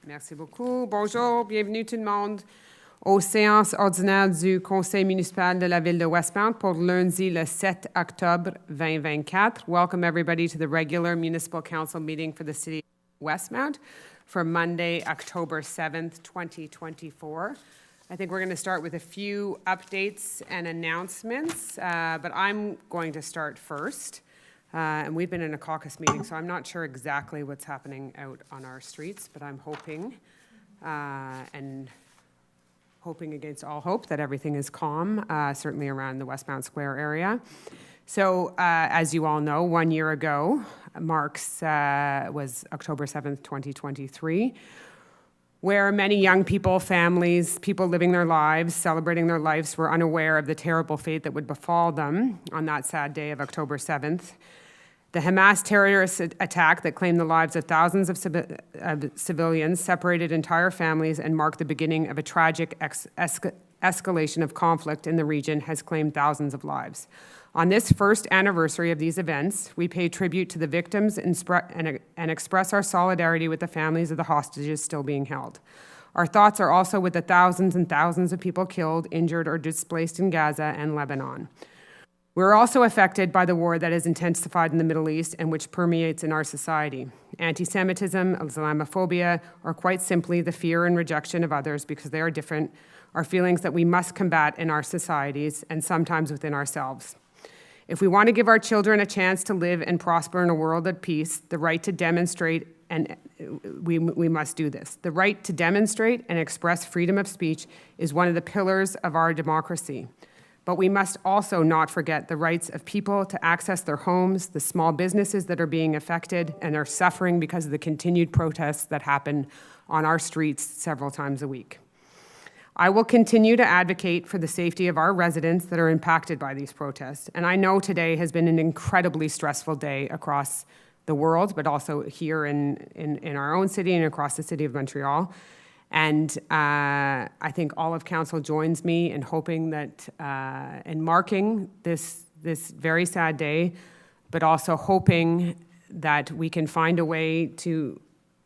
Merci beaucoup. Bonjour, bienvenue tout le monde aux séances ordinaires du Conseil municipal de la Ville de Westmount pour lundi le 7 octobre 2024. Welcome everybody to the regular Municipal Council meeting for the City of Westmount for Monday, October 7th, 2024. I think we're going to start with a few updates and announcements, but I'm going to start first. And we've been in a caucus meeting, so I'm not sure exactly what's happening out on our streets, but I'm hoping, and hoping against all hope, that everything is calm, certainly around the Westmount Square area. So, as you all know, 1 year ago was October 7th, 2023, where many young people, families, people living their lives, celebrating their lives, were unaware of the terrible fate that would befall them on that sad day of October 7th. The Hamas terrorist attack that claimed the lives of thousands of civilians, separated entire families, and marked the beginning of a tragic escalation of conflict in the region has claimed thousands of lives. On this first anniversary of these events, we pay tribute to the victims and express our solidarity with the families of the hostages still being held. Our thoughts are also with the thousands and thousands of people killed, injured, or displaced in Gaza and Lebanon. We're also affected by the war that has intensified in the Middle East and which permeates in our society. Anti-Semitism, Islamophobia, or quite simply the fear and rejection of others because they are different, are feelings that we must combat in our societies and sometimes within ourselves. If we want to give our children a chance to live and prosper in a world at peace, the right to demonstrate, and we must do this. The right to demonstrate and express freedom of speech is one of the pillars of our democracy. But we must also not forget the rights of people to access their homes, the small businesses that are being affected and are suffering because of the continued protests that happen on our streets several times a week. I will continue to advocate for the safety of our residents that are impacted by these protests. And I know today has been an incredibly stressful day across the world, but also here in our own city and across the city of Montreal. And I think all of council joins me in hoping that, in marking this very sad day, but also hoping that we can find a way to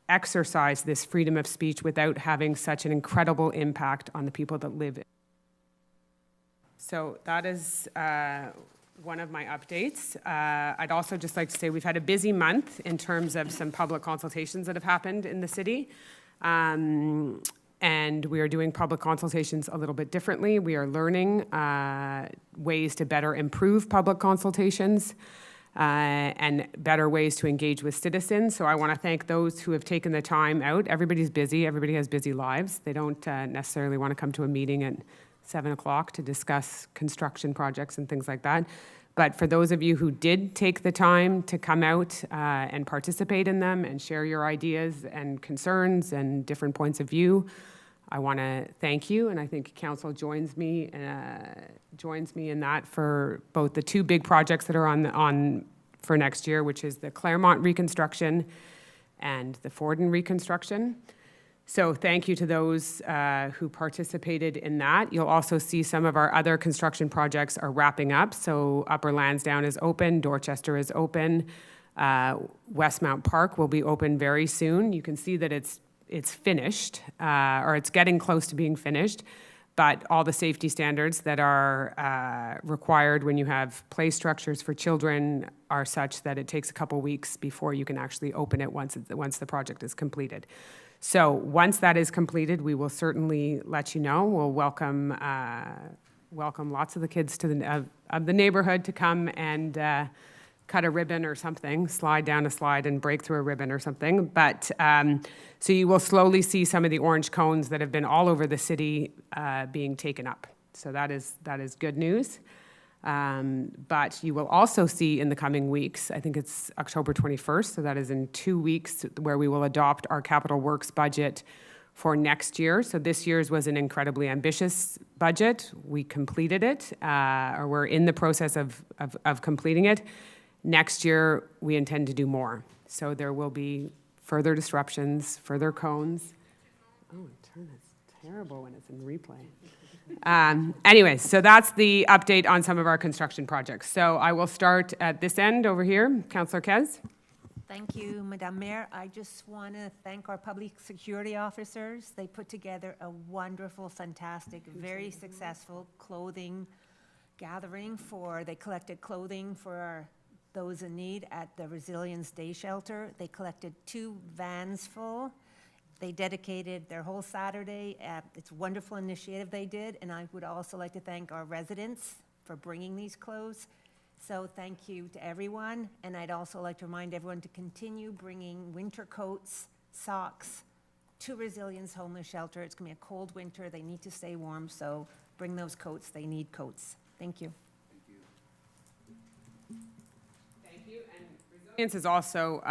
exercise this freedom of speech without having such an incredible impact on the people that live in. So that is one of my updates. I'd also just like to say we've had a busy month in terms of some public consultations that have happened in the city. And we are doing public consultations a little bit differently. We are learning ways to better improve public consultations and better ways to engage with citizens. So I want to thank those who have taken the time out. Everybody's busy. Everybody has busy lives. They don't necessarily want to come to a meeting at 7 o'clock to discuss construction projects and things like that. But for those of you who did take the time to come out and participate in them and share your ideas and concerns and different points of view, I want to thank you. And I think council joins me in that for both the two big projects that are on for next year, which is the Claremont reconstruction and the Forden reconstruction. So thank you to those who participated in that. You'll also see some of our other construction projects are wrapping up. So Upper Lansdowne is open, Dorchester is open, Westmount Park will be open very soon. You can see that it's finished, or it's getting close to being finished, but all the safety standards that are required when you have play structures for children are such that it takes a couple weeks before you can actually open it once the project is completed. So once that is completed, we will certainly let you know. We'll welcome lots of the kids to of the neighborhood to come and cut a ribbon or something, slide down a slide and break through a ribbon or something. But so you will slowly see some of the orange cones that have been all over the city being taken up. So that is good news. But you will also see in the coming weeks, I think it's October 21st, so that is in 2 weeks, where we will adopt our capital works budget for next year. So this year's was an incredibly ambitious budget. We completed it, or we're in the process of completing it. Next year, we intend to do more. So there will be further disruptions, further cones. Oh, it's terrible when it's in replay. Anyway, so that's the update on some of our construction projects. So I will start at this end over here. Councillor Kez. Thank you, Madam Mayor. I just want to thank our public security officers. They put together a wonderful, fantastic, very successful clothing gathering they collected clothing for those in need at the Resilience Day Shelter. They collected 2 vans full. They dedicated their whole Saturday. It's a wonderful initiative they did, and I would also like to thank our residents for bringing these clothes. So thank you to everyone, and I'd also like to remind everyone to continue bringing winter coats, socks to Resilience Homeless Shelter. It's going to be a cold winter. They need to stay warm, so bring those coats. They need coats. Thank you. Thank you. And Resilience is also,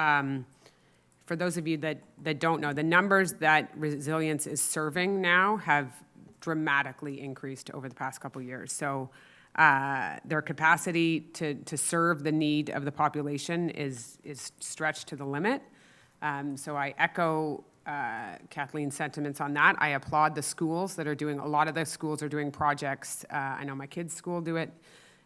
for those of you that don't know, the numbers that Resilience is serving now have dramatically increased over the past couple of years. So their capacity to serve the need of the population is stretched to the limit. So I echo Kathleen's sentiments on that. I applaud the schools that are doing, a lot of the schools are doing projects. I know my kids' school do it,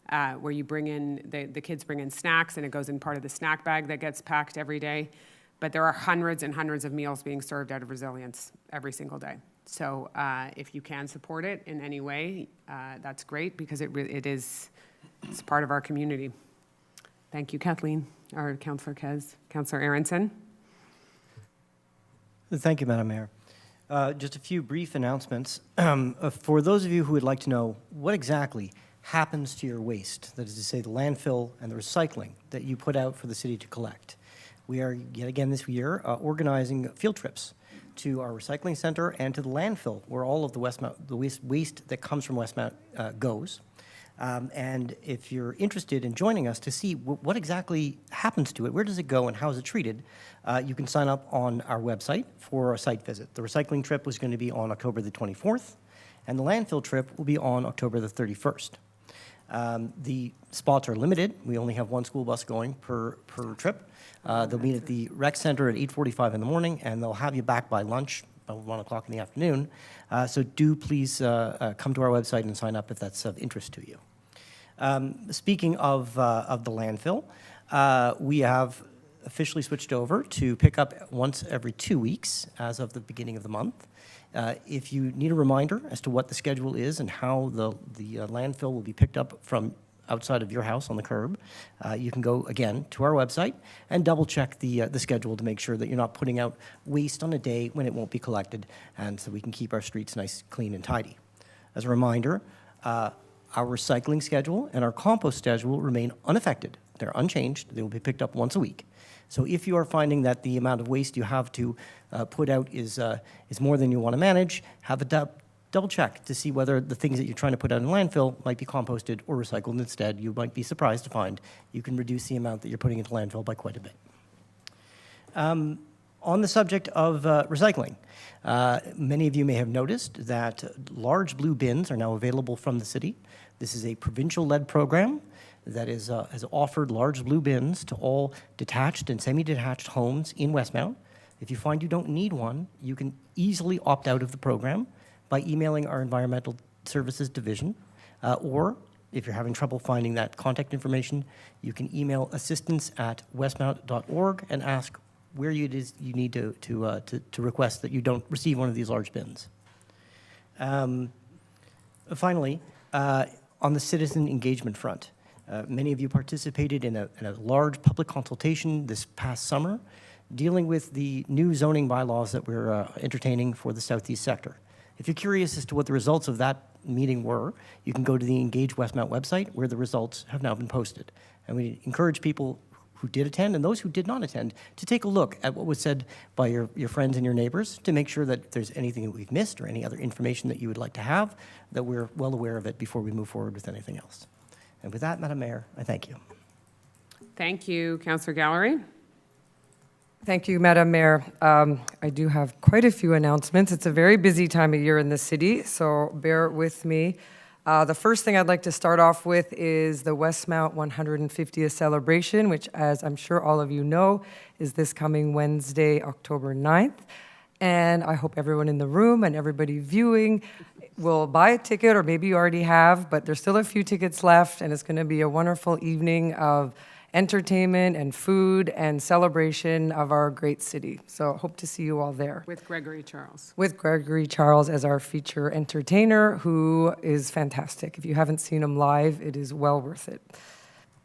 where you bring in, the kids bring in snacks and it goes in part of the snack bag that gets packed every day. But there are hundreds and hundreds of meals being served out of Resilience every single day. So if you can support it in any way, that's great, because it's part of our community. Thank you, Kathleen, or Councillor Kez. Councillor Aronson. Thank you, Madam Mayor. Just a few brief announcements. For those of you who would like to know what exactly happens to your waste, that is to say the landfill and the recycling that you put out for the city to collect, we are yet again this year organizing field trips to our recycling center and to the landfill, where all of the waste that comes from Westmount goes. And if you're interested in joining us to see what exactly happens to it, where does it go and how is it treated, you can sign up on our website for a site visit. The recycling trip was going to be on October the 24th, and the landfill trip will be on October the 31st. The spots are limited. We only have 1 school bus going per trip. They'll meet at the rec center at 8:45 in the morning, and they'll have you back by lunch, about 1 o'clock in the afternoon. So do please come to our website and sign up if that's of interest to you. Speaking of the landfill, we have officially switched over to pick up once every 2 weeks as of the beginning of the month. If you need a reminder as to what the schedule is and how the landfill will be picked up from outside of your house on the curb, you can go again to our website and double check the schedule to make sure that you're not putting out waste on a day when it won't be collected, and so we can keep our streets nice, clean, and tidy. As a reminder, our recycling schedule and our compost schedule remain unaffected. They're unchanged. They will be picked up once a week. So if you are finding that the amount of waste you have to put out is more than you want to manage, have a double check to see whether the things that you're trying to put out in landfill might be composted or recycled instead. You might be surprised to find you can reduce the amount that you're putting into landfill by quite a bit. On the subject of recycling, many of you may have noticed that large blue bins are now available from the city. This is a provincial-led program that has offered large blue bins to all detached and semi-detached homes in Westmount. If you find you don't need one, you can easily opt out of the program by emailing our Environmental Services Division, or if you're having trouble finding that contact information, you can email assistance@westmount.org and ask where it is you need to request that you don't receive one of these large bins. Finally, on the citizen engagement front, many of you participated in a large public consultation this past summer dealing with the new zoning bylaws that we're entertaining for the Southeast sector. If you're curious as to what the results of that meeting were, you can go to the Engage Westmount website where the results have now been posted. And we encourage people who did attend and those who did not attend to take a look at what was said by your friends and your neighbors to make sure that if there's anything that we've missed or any other information that you would like to have, that we're well aware of it before we move forward with anything else. And with that, Madam Mayor, I thank you. Thank you, Councillor Gallery. Thank you, Madam Mayor. I do have quite a few announcements. It's a very busy time of year in the city, so bear with me. The first thing I'd like to start off with is the Westmount 150th celebration, which, as I'm sure all of you know, is this coming Wednesday, October 9th. And I hope everyone in the room and everybody viewing will buy a ticket, or maybe you already have, but there's still a few tickets left, and it's going to be a wonderful evening of entertainment and food and celebration of our great city. So hope to see you all there. With Gregory Charles. With Gregory Charles as our feature entertainer, who is fantastic. If you haven't seen him live, it is well worth it.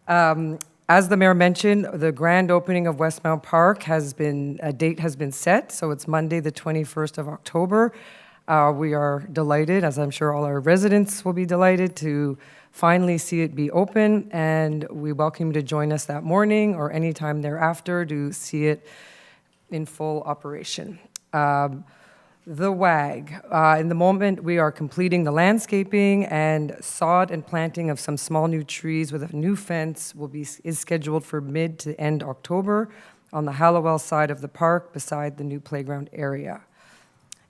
As the mayor mentioned, the grand opening of Westmount Park a date has been set, so it's Monday, the 21st of October. We are delighted, as I'm sure all our residents will be delighted, to finally see it be open, and we welcome you to join us that morning or anytime thereafter to see it in full operation. The WAG. In the moment, we are completing the landscaping and sod and planting of some small new trees with a new fence is scheduled for mid to end October on the Hallowell side of the park beside the new playground area.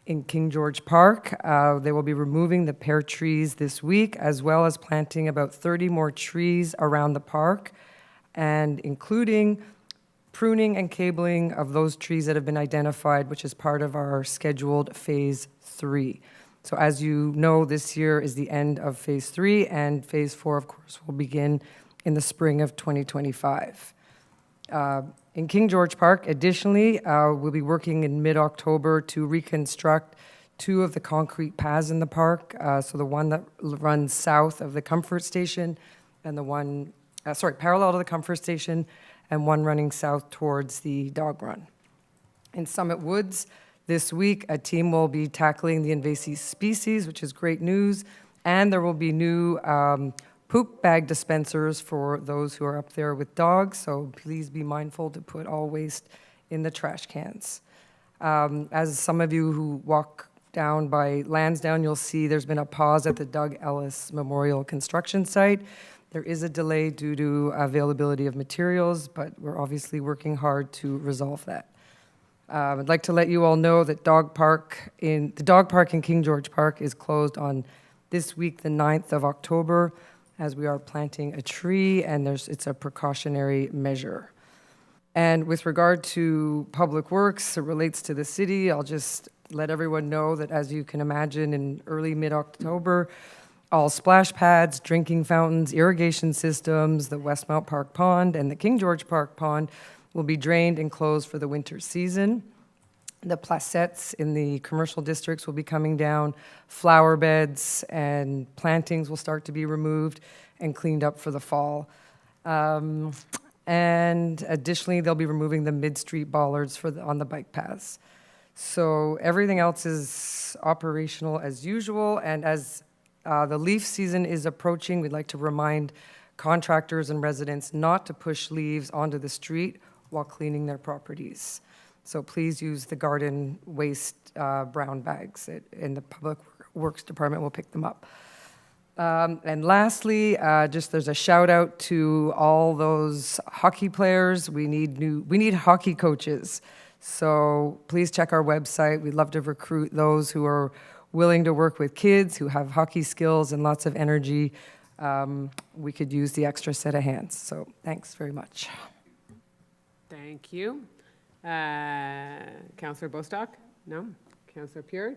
In King George Park, they will be removing the pear trees this week, as well as planting about 30 more trees around the park, and including pruning and cabling of those trees that have been identified, which is part of our scheduled Phase 3. So as you know, this year is the end of Phase 3, and Phase 4, of course, will begin in the spring of 2025. In King George Park, additionally, we'll be working in mid-October to reconstruct 2 of the concrete paths in the park. So the one that runs south of the Comfort Station and the one, parallel to the Comfort Station, and one running south towards the dog run. In Summit Woods, this week, a team will be tackling the invasive species, which is great news, and there will be new poop bag dispensers for those who are up there with dogs, so please be mindful to put all waste in the trash cans. As some of you who walk down by Lansdowne, you'll see there's been a pause at the Doug Ellis Memorial construction site. There is a delay due to availability of materials, but we're obviously working hard to resolve that. I'd like to let you all know that the dog park in King George Park is closed on this week, the 9th of October, as we are planting a tree, and it's a precautionary measure. And with regard to public works, it relates to the city. I'll just let everyone know that, as you can imagine, in early mid-October, all splash pads, drinking fountains, irrigation systems, the Westmount Park Pond, and the King George Park Pond will be drained and closed for the winter season. The placettes in the commercial districts will be coming down. Flower beds and plantings will start to be removed and cleaned up for the fall. And additionally, they'll be removing the mid-street bollards on the bike paths. So everything else is operational as usual, and as the leaf season is approaching, we'd like to remind contractors and residents not to push leaves onto the street while cleaning their properties. So please use the garden waste brown bags, and the Public Works Department will pick them up. And lastly, there's a shout out to all those hockey players. We need hockey coaches. So please check our website. We'd love to recruit those who are willing to work with kids, who have hockey skills and lots of energy. We could use the extra set of hands. So thanks very much. Thank you. Councillor Bostock? No? Councillor Pure?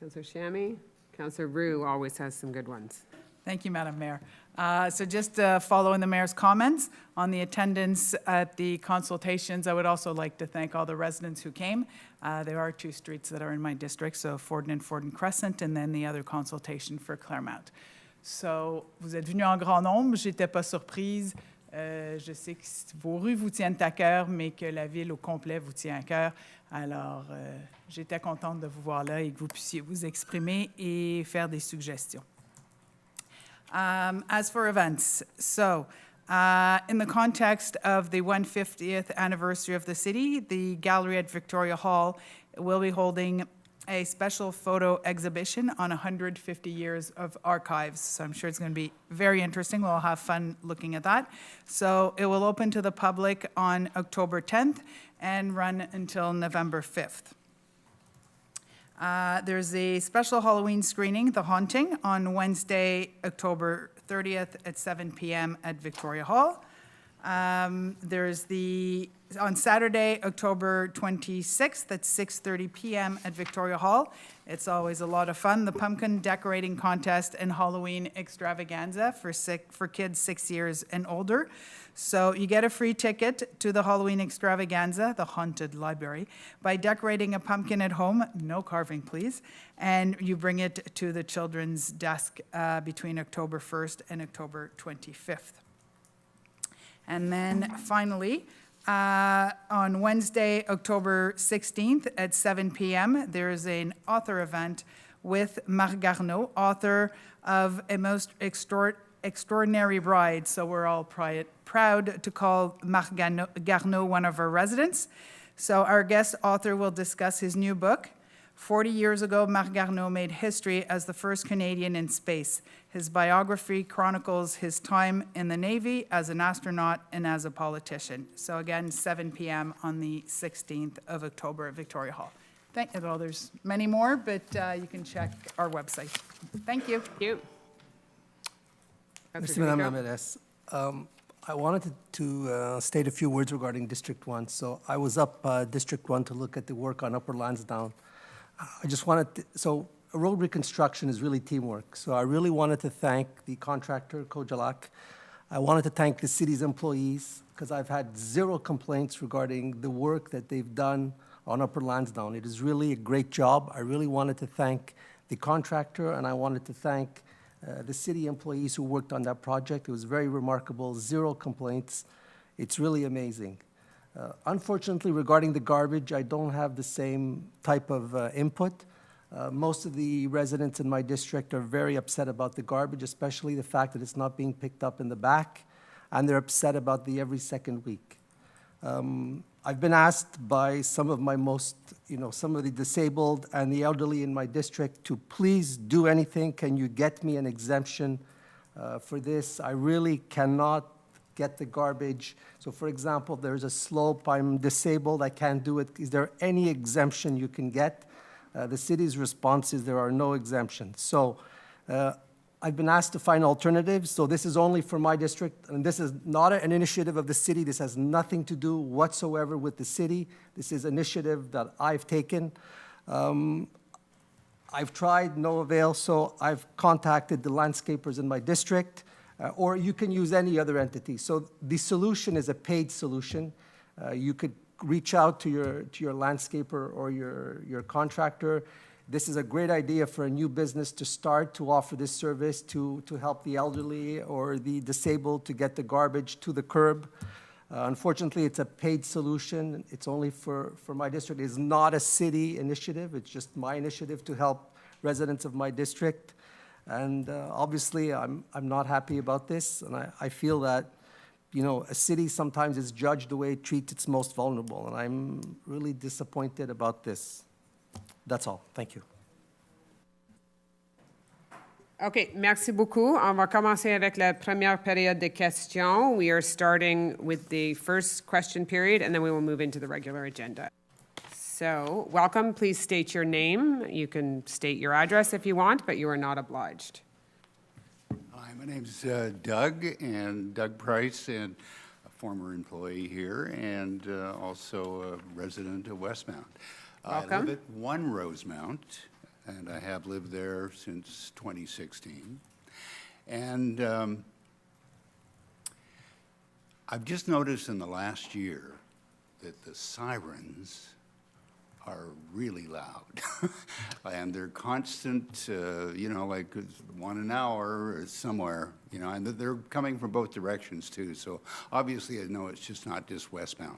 Councillor Shammy? Councillor Roux always has some good ones. Thank you, Madam Mayor. So just following the Mayor's comments on the attendance at the consultations, I would also like to thank all the residents who came. There are 2 streets that are in my district, so Forden and Crescent, and then the other consultation for Claremont. So, vous êtes venus en grand nombre, j'étais pas surprise. Je sais que vos rues vous tiennent à cœur, mais que la ville au complet vous tient à cœur. Alors, j'étais contente de vous voir là et que vous puissiez vous exprimer et faire des suggestions. As for events, so in the context of the 150th anniversary of the city, the gallery at Victoria Hall will be holding a special photo exhibition on 150 years of archives. So I'm sure it's going to be very interesting. We'll have fun looking at that. So it will open to the public on October 10th and run until November 5th. There's a special Halloween screening, The Haunting, on Wednesday, October 30th at 7 p.m. at Victoria Hall. There's on Saturday, October 26th at 6:30 p.m. at Victoria Hall. It's always a lot of fun. The pumpkin decorating contest and Halloween extravaganza for kids 6 years and older. So you get a free ticket to the Halloween extravaganza, the haunted library, by decorating a pumpkin at home, no carving please, and you bring it to the children's desk between October 1st and October 25th. And then finally, on Wednesday, October 16th at 7 p.m., there is an author event with Marc Garneau, author of A Most Extraordinary Bride. So we're all proud to call Marc Garneau one of our residents. So our guest author will discuss his new book. 40 years ago, Marc Garneau made history as the first Canadian in space. His biography chronicles his time in the Navy as an astronaut and as a politician. So again, 7 p.m. on the 16th of October at Victoria Hall. Well, there's many more, but you can check our website. Thank you. Thank you. Merci, Madame la Mairesse. I wanted to state a few words regarding District 1. So I was up District 1 to look at the work on Upper Lansdowne. I just wanted to, so road reconstruction is really teamwork. So I really wanted to thank the contractor, Kojalac. I wanted to thank the city's employees because I've had zero complaints regarding the work that they've done on Upper Lansdowne. It is really a great job. I really wanted to thank the contractor and I wanted to thank the city employees who worked on that project. It was very remarkable, zero complaints. It's really amazing. Unfortunately, regarding the garbage, I don't have the same type of input. Most of the residents in my district are very upset about the garbage, especially the fact that it's not being picked up in the back, and they're upset about the every second week. I've been asked by some of my some of the disabled and the elderly in my district to please do anything. Can you get me an exemption for this? I really cannot get the garbage. So for example, there's a slope, I'm disabled, I can't do it. Is there any exemption you can get? The city's response is there are no exemptions. So I've been asked to find alternatives. So this is only for my district, and this is not an initiative of the city. This has nothing to do whatsoever with the city. This is initiative that I've taken. I've tried, no avail, so I've contacted the landscapers in my district. Or you can use any other entity. So the solution is a paid solution. You could reach out to your landscaper or your contractor. This is a great idea for a new business to start to offer this service to help the elderly or the disabled to get the garbage to the curb. Unfortunately, it's a paid solution. It's only for my district. It's not a city initiative. It's just my initiative to help residents of my district. And obviously, I'm not happy about this, and I feel that, a city sometimes is judged the way it treats its most vulnerable, and I'm really disappointed about this. That's all. Thank you. OK, merci beaucoup. On va commencer avec la première période de questions. We are starting with the first question period, and then we will move into the regular agenda. So, welcome. Please state your name. You can state your address if you want, but you are not obliged. Hi, my name's Doug Price, and a former employee here, and also a resident of Westmount. Welcome. I live at 1 Rosemount, and I have lived there since 2016. And I've just noticed in the last year that the sirens are really loud. And they're constant, like 1 an hour or somewhere, and they're coming from both directions too. So obviously I know it's just not just westbound.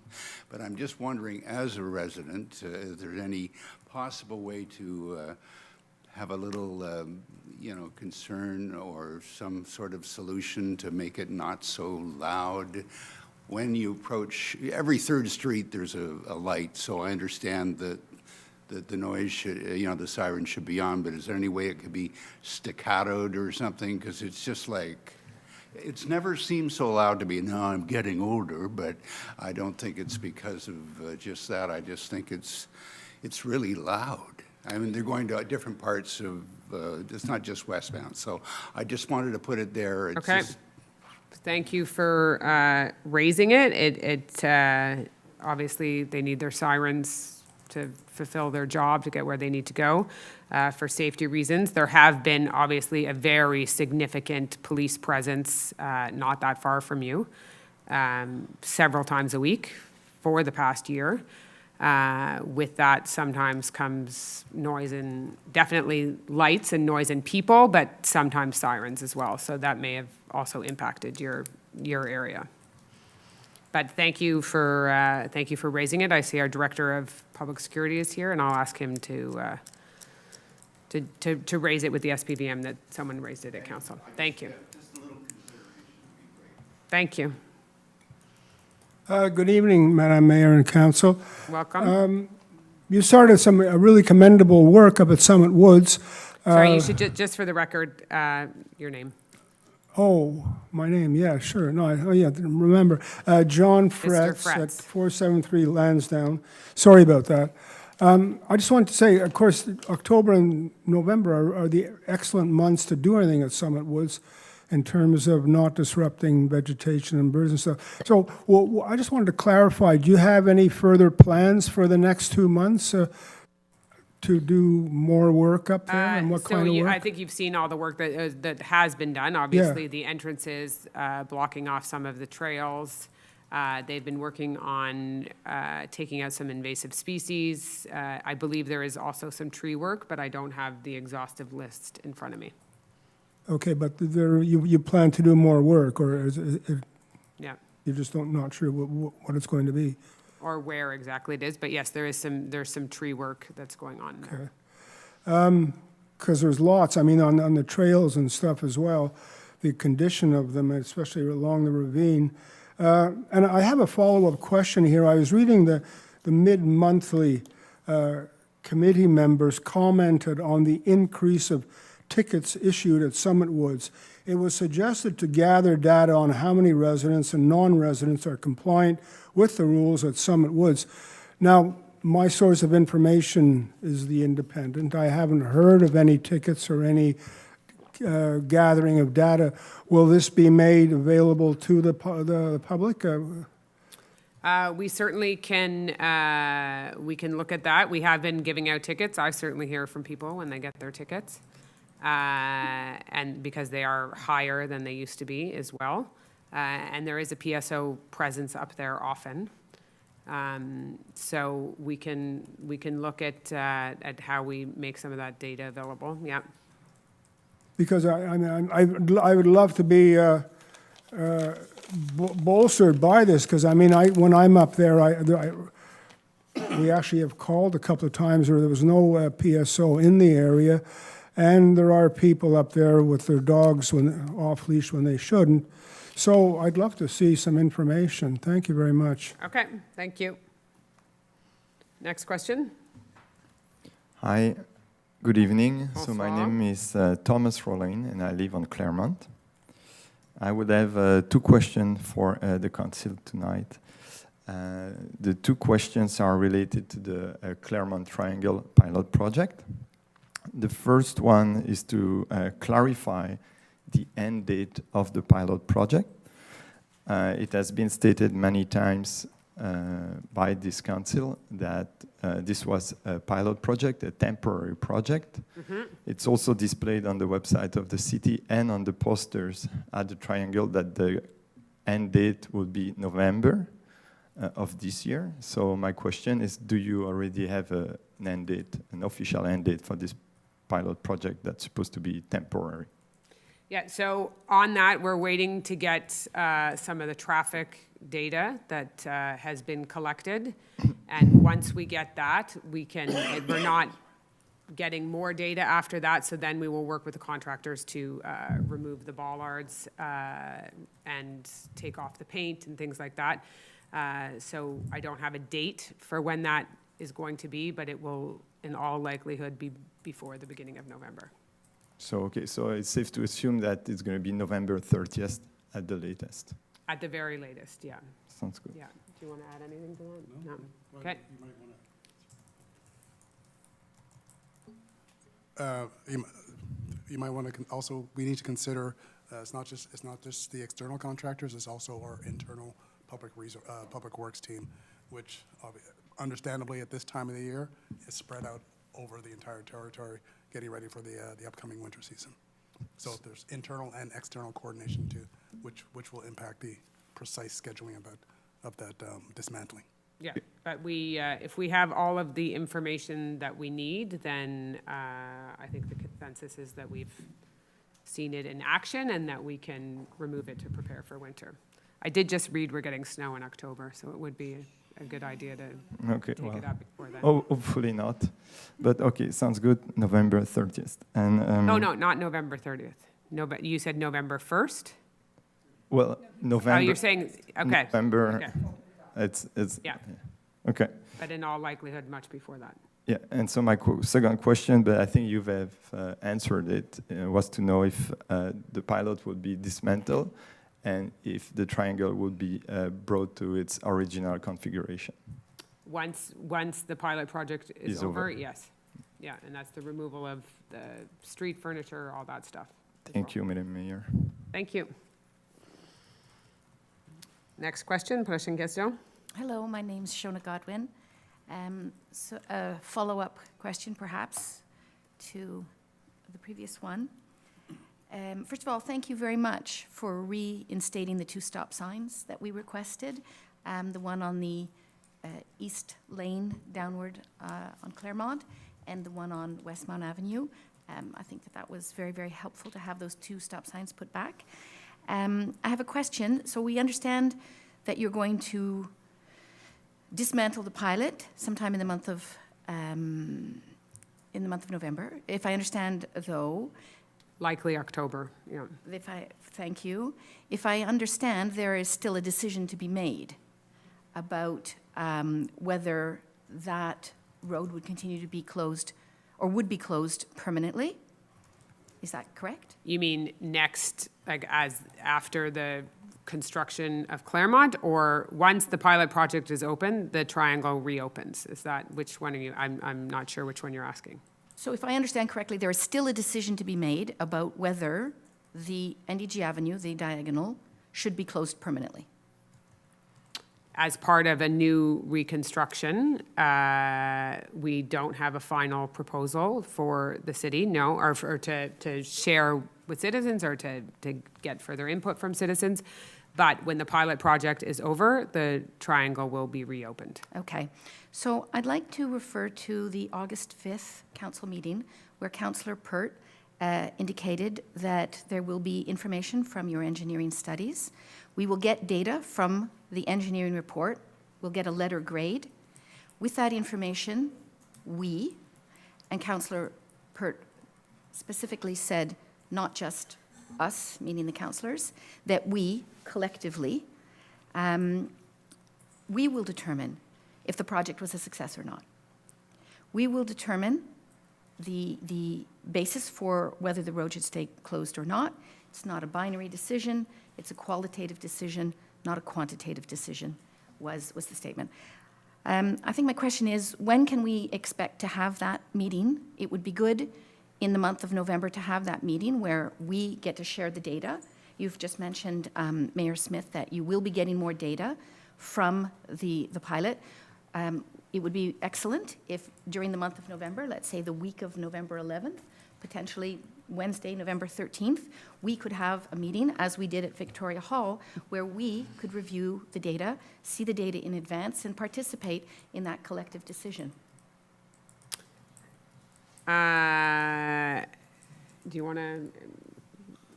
But I'm just wondering, as a resident, is there any possible way to have a little, concern or some sort of solution to make it not so loud? When you approach every 3rd street, there's a light, so I understand that the noise should, the siren should be on, but is there any way it could be staccatoed or something? Because it's just like, it's never seemed so loud to me. Now I'm getting older, but I don't think it's because of just that. I just think it's really loud. I mean, they're going to different parts of, it's not just westbound. So I just wanted to put it there. It's Okay. just, Thank you for raising it. Obviously, they need their sirens to fulfill their job, to get where they need to go for safety reasons. There have been, obviously, a very significant police presence not that far from you, several times a week for the past year. With that sometimes comes noise and definitely lights and noise and people, but sometimes sirens as well. So that may have also impacted your area. But thank you for raising it. I see our Director of Public Security is here, and I'll ask him to raise it with the SPVM that someone raised it at council. Thank you. Thank you. Good evening, Madam Mayor and Council. Welcome. You started some really commendable work up at Summit Woods. Sorry, you should just for the record, your name. Oh, my name, yeah, sure. No, remember. John Fretz Fretz. at 473 Lansdowne. Sorry about that. I just wanted to say, of course, October and November are the excellent months to do anything at Summit Woods in terms of not disrupting vegetation and birds and stuff. So I just wanted to clarify, do you have any further plans for the next 2 months to do more work up there, and what kind of work? I think you've seen all the work that has been done. Obviously, the entrances, blocking off some of the trails. They've been working on taking out some invasive species. I believe there is also some tree work, but I don't have the exhaustive list in front of me. Okay, but you plan to do more work, or is it, Yeah. you just not sure what it's going to be? Or where exactly it is, but yes, there's some tree work that's going on there. Okay. Because there's lots, I mean, on the trails and stuff as well, the condition of them, especially along the ravine. And I have a follow-up question here. I was reading the mid-monthly committee members commented on the increase of tickets issued at Summit Woods. It was suggested to gather data on how many residents and non-residents are compliant with the rules at Summit Woods. Now, my source of information is the Independent. I haven't heard of any tickets or any gathering of data. Will this be made available to the public? We certainly can look at that. We have been giving out tickets. I certainly hear from people when they get their tickets. And because they are higher than they used to be as well. And there is a PSO presence up there often. So we can look at how we make some of that data available, yeah. Because I would love to be bolstered by this, because I mean, when I'm up there, we actually have called a couple of times where there was no PSO in the area. And there are people up there with their dogs off leash when they shouldn't. So I'd love to see some information. Thank you very much. Okay, thank you. Next question. Hi, good evening. So my Bonsoir. name is Thomas Rollin, and I live on Claremont. I would have 2 questions for the council tonight. The 2 questions are related to the Claremont Triangle pilot project. The first one is to clarify the end date of the pilot project. It has been stated many times by this council that this was a pilot project, a temporary project. Mm-hmm. It's also displayed on the website of the city and on the posters at the Triangle that the end date would be November of this year. So my question is, do you already have an end date, an official end date for this pilot project that's supposed to be temporary? Yeah, so on that, we're waiting to get some of the traffic data that has been collected. And once we get that, we're not getting more data after that, so then we will work with the contractors to remove the bollards and take off the paint and things like that. So I don't have a date for when that is going to be, but it will, in all likelihood, be before the beginning of November. So, okay, so it's safe to assume that it's going to be November 30th at the latest. At the very latest, yeah. Sounds good. Yeah. Do you want to add anything to that? No. Okay. You might want to also, we need to consider It's not just the external contractors, it's also our internal public works team, which understandably at this time of the year is spread out over the entire territory, getting ready for the upcoming winter season. So there's internal and external coordination too, which will impact the precise scheduling of that dismantling. Yeah, but if we have all of the information that we need, then I think the consensus is that we've seen it in action and that we can remove it to prepare for winter. I did just read we're getting snow in October, so it would be a good idea to take it up before then. Oh, hopefully not. But okay, sounds good. November 30th. And Oh, no, not November 30th. No, but you said November 1st? well, November. Oh, you're saying, okay. November. Okay. It's Yeah. Okay. But in all likelihood, much before that. Yeah, and so my second question, but I think you have answered it, was to know if the pilot would be dismantled and if the triangle would be brought to its original configuration. Once the pilot project is over, yes. Yeah, and that's the removal of the street furniture, all that stuff. Thank you, Madam Mayor. Thank you. Next question, prochaine question. Hello, my name's Shona Godwin. So a follow-up question, perhaps, to the previous one. First of all, thank you very much for reinstating the 2 stop signs that we requested. The one on the East Lane downward on Claremont and the one on Westmount Avenue. I think that was very, very helpful to have those 2 stop signs put back. I have a question. So we understand that you're going to dismantle the pilot sometime in the month of November. If I understand, though, Likely October, yeah. thank you. If I understand, there is still a decision to be made about whether that road would continue to be closed or would be closed permanently. Is that correct? You mean next, like after the construction of Claremont, or once the pilot project is open, the triangle reopens? Is that, which one are you, I'm not sure which one you're asking. So if I understand correctly, there is still a decision to be made about whether the NDG Avenue, the diagonal, should be closed permanently. As part of a new reconstruction, we don't have a final proposal for the city, no, or to share with citizens or to get further input from citizens. But when the pilot project is over, the triangle will be reopened. Okay. So I'd like to refer to the August 5th council meeting where Councillor Pert indicated that there will be information from your engineering studies. We will get data from the engineering report. We'll get a letter grade. With that information, we, and Councillor Pert specifically said, not just us, meaning the councillors, that we collectively, we will determine if the project was a success or not. We will determine the basis for whether the road should stay closed or not. It's not a binary decision. It's a qualitative decision, not a quantitative decision, was the statement. I think my question is, when can we expect to have that meeting? It would be good in the month of November to have that meeting where we get to share the data. You've just mentioned, Mayor Smith, that you will be getting more data from the pilot. It would be excellent if during the month of November, let's say the week of November 11th, potentially Wednesday, November 13th, we could have a meeting, as we did at Victoria Hall, where we could review the data, see the data in advance, and participate in that collective decision. Do you want to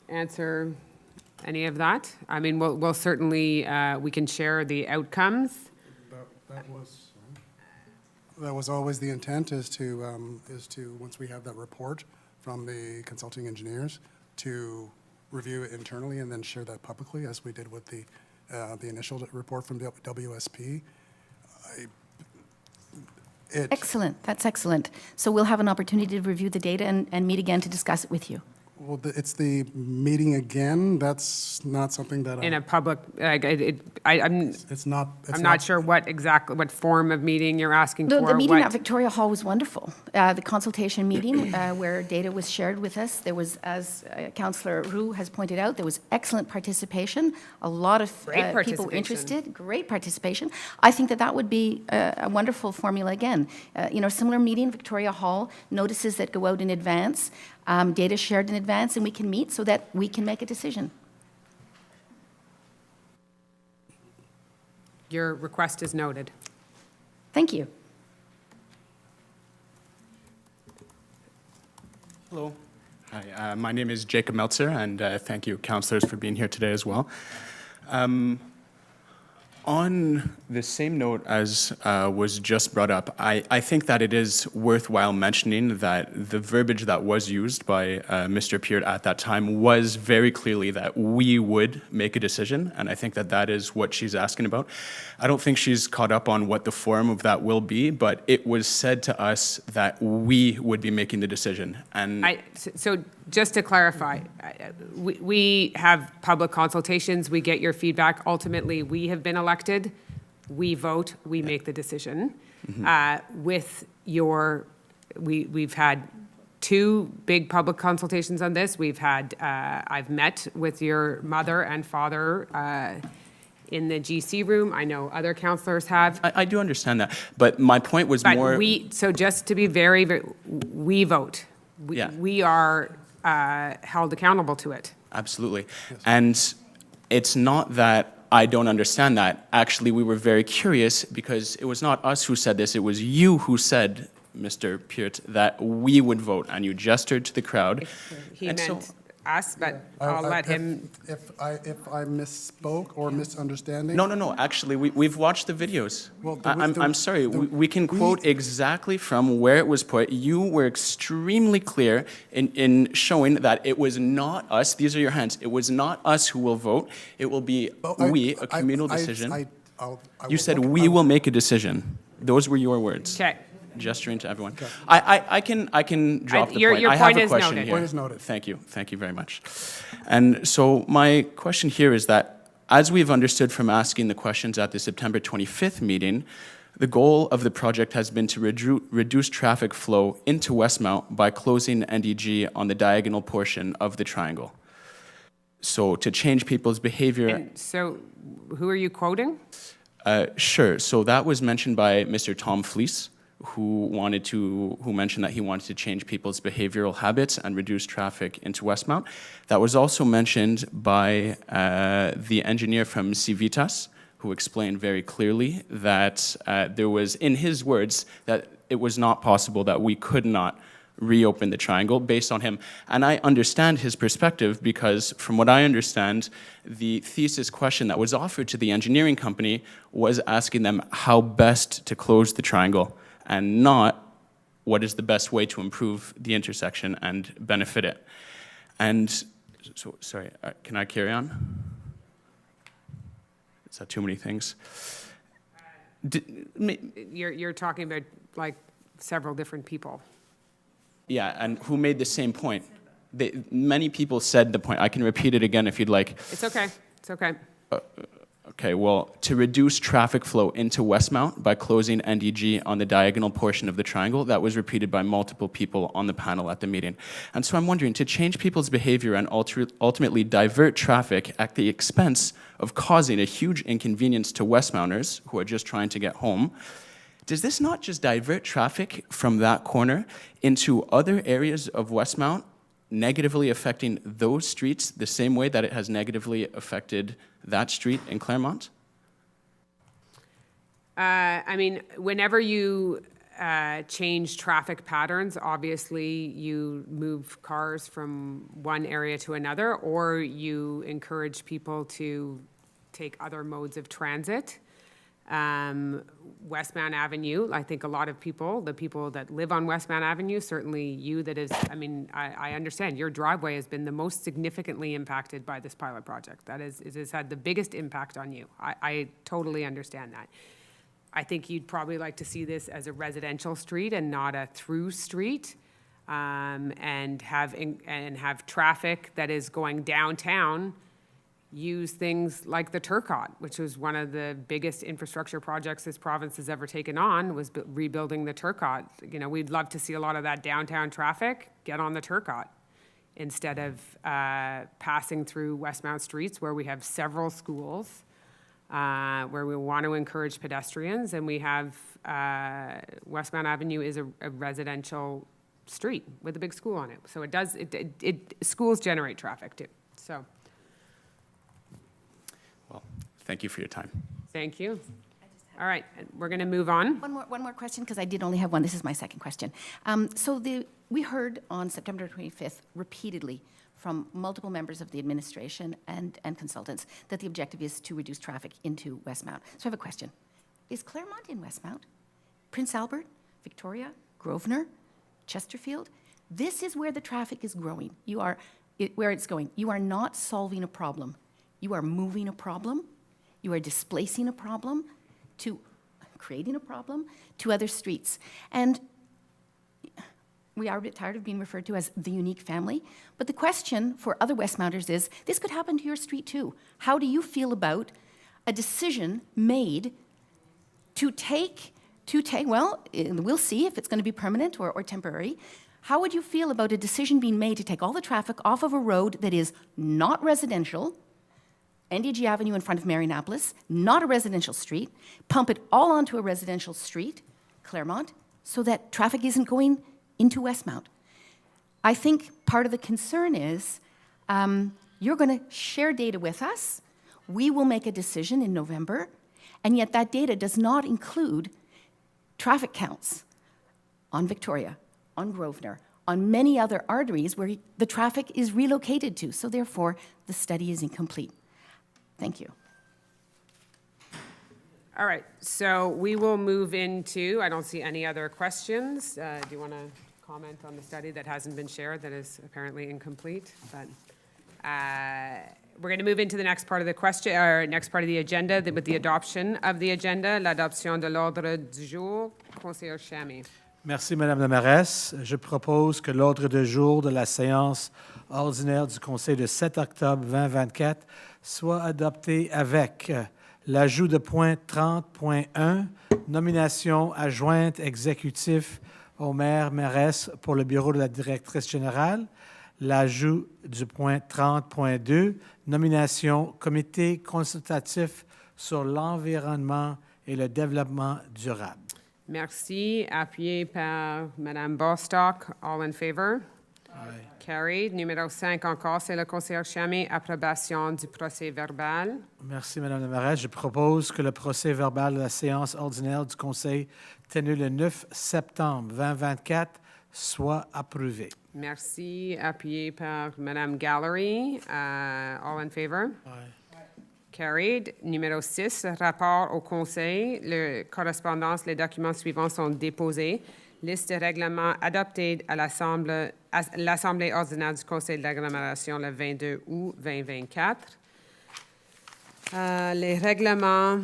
answer any of that? I mean, we'll certainly, we can share the outcomes. That was always the intent, is to once we have that report from the consulting engineers, to review it internally and then share that publicly, as we did with the initial report from WSP. Excellent. That's excellent. So we'll have an opportunity to review the data and meet again to discuss it with you. Well, it's the meeting again. That's not something that In a public, I'm it's not. It's not sure what form of meeting you're asking for. The meeting what- at Victoria Hall was wonderful. The consultation meeting where data was shared with us, there was, as Councillor Roux has pointed out, there was excellent participation, a lot of Great people participation. interested, great participation. I think that would be a wonderful formula again. Similar meeting, Victoria Hall, notices that go out in advance, data shared in advance, and we can meet so that we can make a decision. Your request is noted. Thank you. Hello. Hi, my name is Jacob Meltzer, and thank you, councillors, for being here today as well. On the same note as was just brought up, I think that it is worthwhile mentioning that the verbiage that was used by Mr. Peart at that time was very clearly that we would make a decision, and I think that that is what she's asking about. I don't think she's caught up on what the form of that will be, but it was said to us that we would be making the decision. And So just to clarify, we have public consultations, we get your feedback. Ultimately, we have been elected, we vote, we make the decision. We've had 2 big public consultations on this. I've met with your mother and father in the GC room. I know other councillors have. I do understand that, but my point was more... So just to be very, we vote. We are held accountable to it. Absolutely. And it's not that I don't understand that. Actually, we were very curious because it was not us who said this, it was you who said, Mr. Peart, that we would vote, and you gestured to the crowd. He And so- meant us, but I'll let him. If I misspoke or misunderstanding. No. Actually, we've watched the videos. Well, I'm sorry. We can quote exactly from where it was put. You were extremely clear in showing that it was not us. These are your hands. It was not us who will vote. It will be a communal decision. You said we will make a decision. Those were your words. Okay. Gesturing to everyone. I can drop the Your point. I point have a is question noted. here. Point is noted. Thank you. Thank you very much. And so my question here is that, as we've understood from asking the questions at the September 25th meeting, the goal of the project has been to reduce traffic flow into Westmount by closing NDG on the diagonal portion of the triangle. So to change people's behavior. And so who are you quoting? Sure. So that was mentioned by Mr. Tom Fleece, who mentioned that he wanted to change people's behavioral habits and reduce traffic into Westmount. That was also mentioned by the engineer from Civitas, who explained very clearly that there was, in his words, that it was not possible, that we could not reopen the triangle based on him. And I understand his perspective because, from what I understand, the thesis question that was offered to the engineering company was asking them how best to close the triangle, and not what is the best way to improve the intersection and benefit it. And so, sorry, can I carry on? Is that too many things? You're talking about like several different people. Yeah, and who made the same point? Many people said the point. I can repeat it again if you'd like. It's okay. It's okay. Okay, well, to reduce traffic flow into Westmount by closing NDG on the diagonal portion of the triangle, that was repeated by multiple people on the panel at the meeting. And so I'm wondering, to change people's behavior and ultimately divert traffic at the expense of causing a huge inconvenience to Westmounters who are just trying to get home, does this not just divert traffic from that corner into other areas of Westmount, negatively affecting those streets the same way that it has negatively affected that street in Claremont? I mean, whenever you change traffic patterns, obviously you move cars from one area to another, or you encourage people to take other modes of transit. Westmount Avenue, I think a lot of people, the people that live on Westmount Avenue, certainly you that is, I mean, I understand your driveway has been the most significantly impacted by this pilot project. That is, it has had the biggest impact on you. I totally understand that. I think you'd probably like to see this as a residential street and not a through street. and have traffic that is going downtown use things like the Turcotte, which was one of the biggest infrastructure projects this province has ever taken on, was rebuilding the Turcotte. You know, we'd love to see a lot of that downtown traffic get on the Turcotte instead of passing through Westmount streets where we have several schools, where we want to encourage pedestrians, and we have Westmount Avenue is a residential street with a big school on it. So schools generate traffic too, so. Well, thank you for your time. Thank you. All right, we're going to move on. One more question, because I did only have one. This is my second question. We heard on September 25th repeatedly from multiple members of the administration and consultants that the objective is to reduce traffic into Westmount. So I have a question. Is Claremont in Westmount? Prince Albert, Victoria, Grosvenor, Chesterfield? This is where the traffic is growing. Where it's going. You are not solving a problem. You are moving a problem. You are displacing a problem to creating a problem to other streets. And we are a bit tired of being referred to as the unique family. But the question for other Westmounters is, this could happen to your street too. How do you feel about a decision made to take, well, we'll see if it's going to be permanent or temporary. How would you feel about a decision being made to take all the traffic off of a road that is not residential, NDG Avenue in front of Marianapolis, not a residential street, pump it all onto a residential street, Claremont, so that traffic isn't going into Westmount? I think part of the concern is you're going to share data with us. We will make a decision in November, and yet that data does not include traffic counts on Victoria, on Grosvenor, on many other arteries where the traffic is relocated to. So therefore, the study is incomplete. Thank you. All right, so we will move into, I don't see any other questions. Do you want to comment on the study that hasn't been shared, that is apparently incomplete? But we're going to move into the next part of the question, or next part of the agenda, with the adoption of the agenda, l'adoption de l'ordre du jour. Conseiller Chamy. Merci, Madame la mairesse. Je propose que l'ordre du jour de la séance ordinaire du Conseil de 7 octobre 2024 soit adopté avec l'ajout de point 30.1, nomination adjointe exécutive au maire mairesse pour le bureau de la directrice générale, l'ajout du point 30.2, nomination comité consultatif sur l'environnement et le développement durable. Merci. Appuyé par Madame Bostock. All in favor? Aye. Carried. Numéro 5 encore, c'est le conseiller Chamy. Approbation du procès-verbal. Merci, Madame la mairesse. Je propose que le procès-verbal de la séance ordinaire du Conseil tenue le 9 septembre 2024 soit approuvé. Merci. Appuyé par Madame Gallery. All in favor? Aye. Carried. Numéro 6, rapport au Conseil. Le correspondance, les documents suivants sont déposés. Liste de règlements adoptés à l'Assemblée ordinaire du Conseil de l'agglomération le 22 août 2024. Les règlements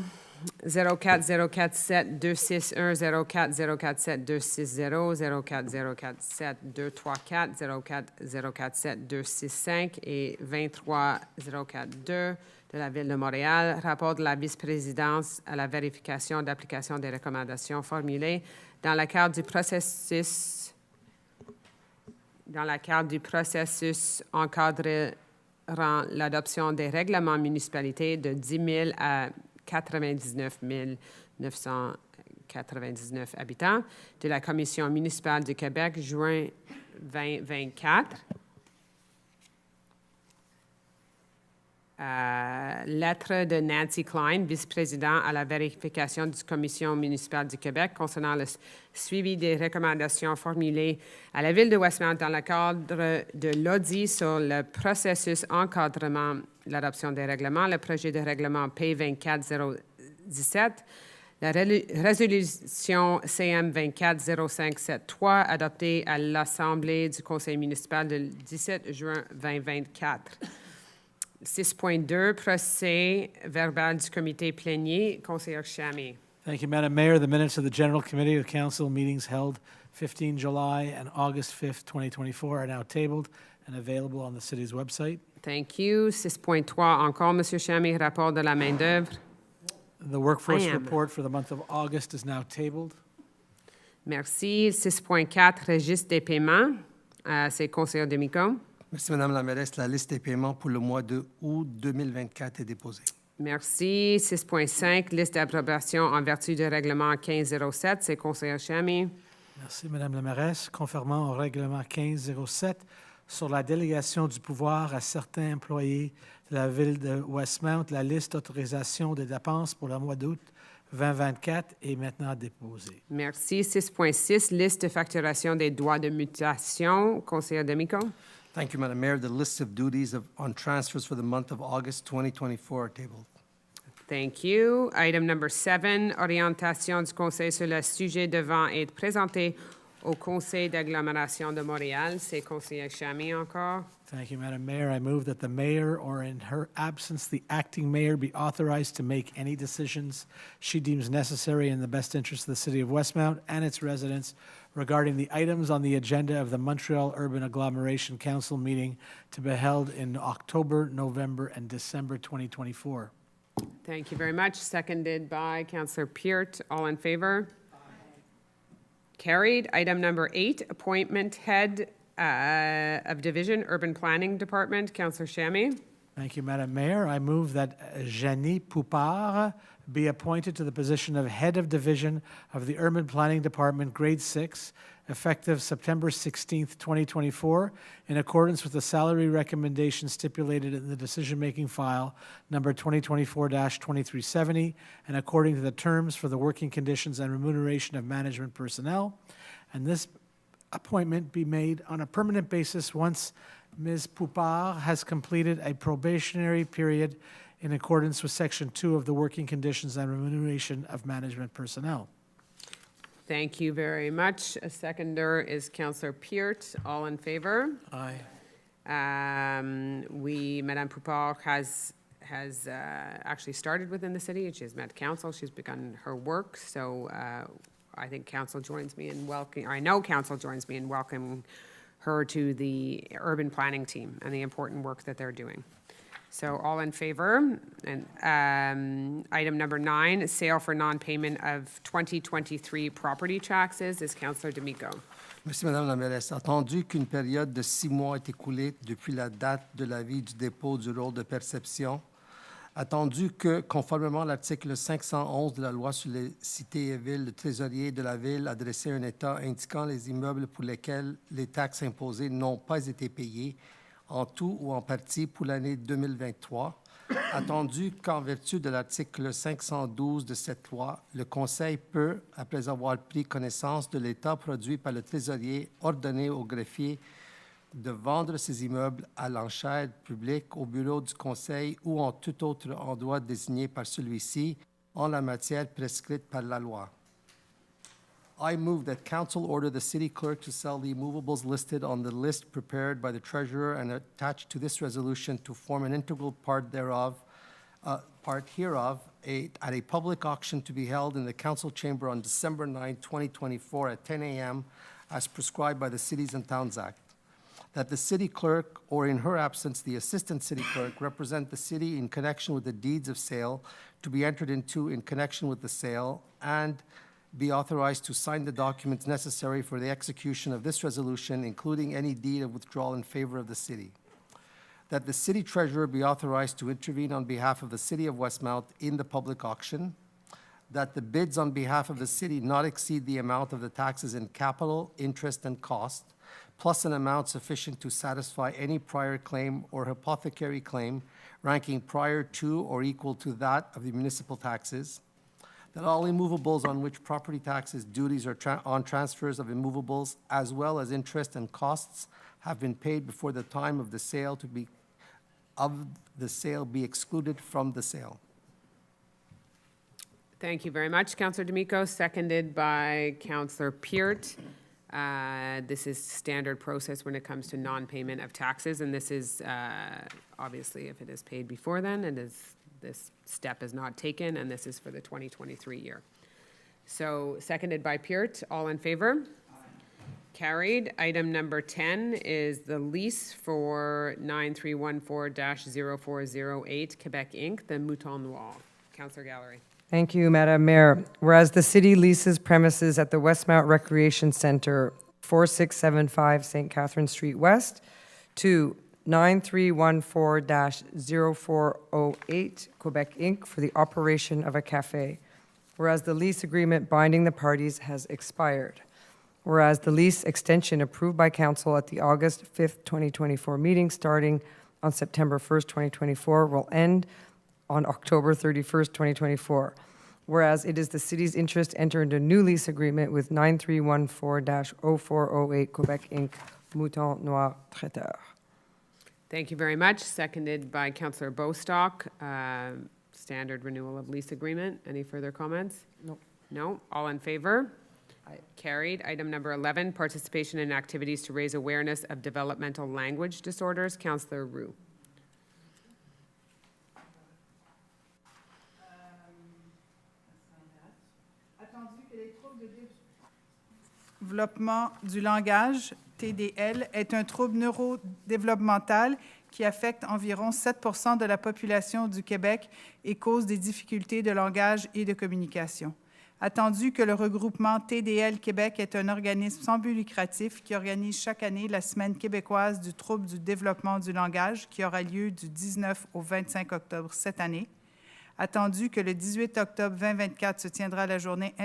04047 261, 04047 260, 04047 234, 04047 265 et 23042 de la Ville de Montréal, rapport de la vice-présidence à la vérification d'application des recommandations formulées dans le cadre du processus encadrant l'adoption des règlements municipalités de 10 000 à 99 999 habitants de la Commission municipale du Québec, juin 2024. Lettre de Nancy Klein, vice-président à la vérification du Commission municipale du Québec concernant le suivi des recommandations formulées à la Ville de Westmount dans le cadre de l'audit sur le processus encadrant l'adoption des règlements, le projet de règlement P24-017, la résolution CM 24-0573 adoptée à l'Assemblée du Conseil municipal le 17 juin 2024. 6.2, procès verbal du comité plénier. Conseiller Chamy. Thank you, Madam Mayor. The minutes of the General Committee of Council meetings held 15 July and August 5th, 2024 are now tabled and available on the city's website. Thank you. 6.3 encore, Monsieur Chamy, rapport de la main-d'œuvre. The workforce I am. report for the month of August is now tabled. Merci. 6.4, registre des paiements. C'est conseiller Demico. Merci, Madame la mairesse. La liste des paiements pour le mois de août 2024 est déposée. Merci. 6.5, liste d'approbation en vertu du règlement 1507. C'est conseiller Chamy. Merci, Madame la mairesse. Conformément au règlement 1507 sur la délégation du pouvoir à certains employés de la ville de Westmount, la liste d'autorisation des dépenses pour le mois d'août 2024 est maintenant déposée. Merci. 6.6, liste de facturation des droits de mutation. Conseiller Demico. Thank you, Madam Mayor. The list of duties on transfers for the month of August 2024 are tabled. Thank you. Item number 7, orientation du Conseil sur le sujet devant être présenté au Conseil d'agglomération de Montréal. C'est conseiller Chamy encore. Thank you, Madam Mayor. I move that the mayor, or in her absence, the acting mayor, be authorized to make any decisions she deems necessary in the best interest of the city of Westmount and its residents regarding the items on the agenda of the Montreal Urban Agglomeration Council meeting to be held in October, November, and December 2024. Thank you very much. Seconded by Councillor Peart. All in favor? Carried. Item number 8, appointment head of division, Urban Planning Department. Councillor Chamy. Thank you, Madam Mayor. I move that Janie Poupard be appointed to the position of Head of Division of the Urban Planning Department, Grade 6, effective September 16th, 2024, in accordance with the salary recommendation stipulated in the decision-making file number 2024-2370, and according to the terms for the working conditions and remuneration of management personnel. And this appointment be made on a permanent basis once Ms. Poupard has completed a probationary period in accordance with Section 2 of the Working Conditions and Remuneration of Management Personnel. Thank you very much. A seconder is Councillor Peart. All in favor? Aye. Madame Poupard has actually started within the city, and she has met council. She's begun her work, so I think council joins me in welcoming, I know council joins me in welcoming her to the urban planning team and the important work that they're doing. So all in favor? And item number 9, sale for non-payment of 2023 property taxes is Councillor Demico. Merci, Madame la mairesse. Attendu qu'une période de 6 mois est écoulée depuis la date de l'avis du dépôt du rôle de perception, attendu que, conformément à l'article 511 de la loi sur les cités et villes, le trésorier de la ville a dressé un état indiquant les immeubles pour lesquels les taxes imposées n'ont pas été payées, en tout ou en partie pour l'année 2023, attendu qu'en vertu de l'article 512 de cette loi, le Conseil peut, après avoir pris connaissance de l'état produit par le trésorier, ordonner au greffier de vendre ces immeubles à l'enchère publique au bureau du Conseil ou en tout autre endroit désigné par celui-ci en la matière prescrite par la loi. I move that council order the city clerk to sell the immovables listed on the list prepared by the treasurer and attached to this resolution to form an integral part hereof at a public auction to be held in the council chamber on December 9, 2024 at 10 a.m. as prescribed by the Cities and Towns Act. That the city clerk, or in her absence, the assistant city clerk, represent the city in connection with the deeds of sale to be entered into in connection with the sale, and be authorized to sign the documents necessary for the execution of this resolution, including any deed of withdrawal in favor of the city. That the city treasurer be authorized to intervene on behalf of the city of Westmount in the public auction. That the bids on behalf of the city not exceed the amount of the taxes in capital, interest, and cost, plus an amount sufficient to satisfy any prior claim or hypothecary claim ranking prior to or equal to that of the municipal taxes. That all immovables on which property taxes, duties, or on transfers of immovables, as well as interest and costs, have been paid before the time of the sale be excluded from the sale. Thank you very much, Councillor D'Amico, seconded by Councillor Peart. This is standard process when it comes to non-payment of taxes, and this is obviously if it is paid before then, this step is not taken, and this is for the 2023 year. So seconded by Peart. All in favor? Carried. Item number 10 is the lease for 9314-0408 Quebec Inc., the Mouton Noir. Councillor Gallery. Thank you, Madam Mayor. Whereas the city leases premises at the Westmount Recreation Center, 4675 St. Catherine Street West, to 9314-0408 Quebec Inc. for the operation of a cafe. Whereas the lease agreement binding the parties has expired. Whereas the lease extension approved by council at the August 5th, 2024 meeting starting on September 1st, 2024 will end on October 31st, 2024. Whereas it is the city's interest to enter into a new lease agreement with 9314-0408 Quebec Inc., Mouton Noir Traiteur. Thank you very much. Seconded by Councillor Bostock. Standard renewal of lease agreement. Any further comments? No. No? All in favor? Aye. Carried. Item number 11, participation in activities to raise awareness of developmental language disorders. Councillor Roux. Développement du langage, TDL, est un trouble neurodéveloppemental qui affecte environ 7% de la population du Québec et cause des difficultés de langage et de communication. Attendu que le regroupement TDL Québec est un organisme sans but lucratif qui organise chaque année la Semaine québécoise du trouble du développement du langage qui aura lieu du 19 au 25 octobre cette année. Attendu que le 18 octobre 2024 se tiendra la journée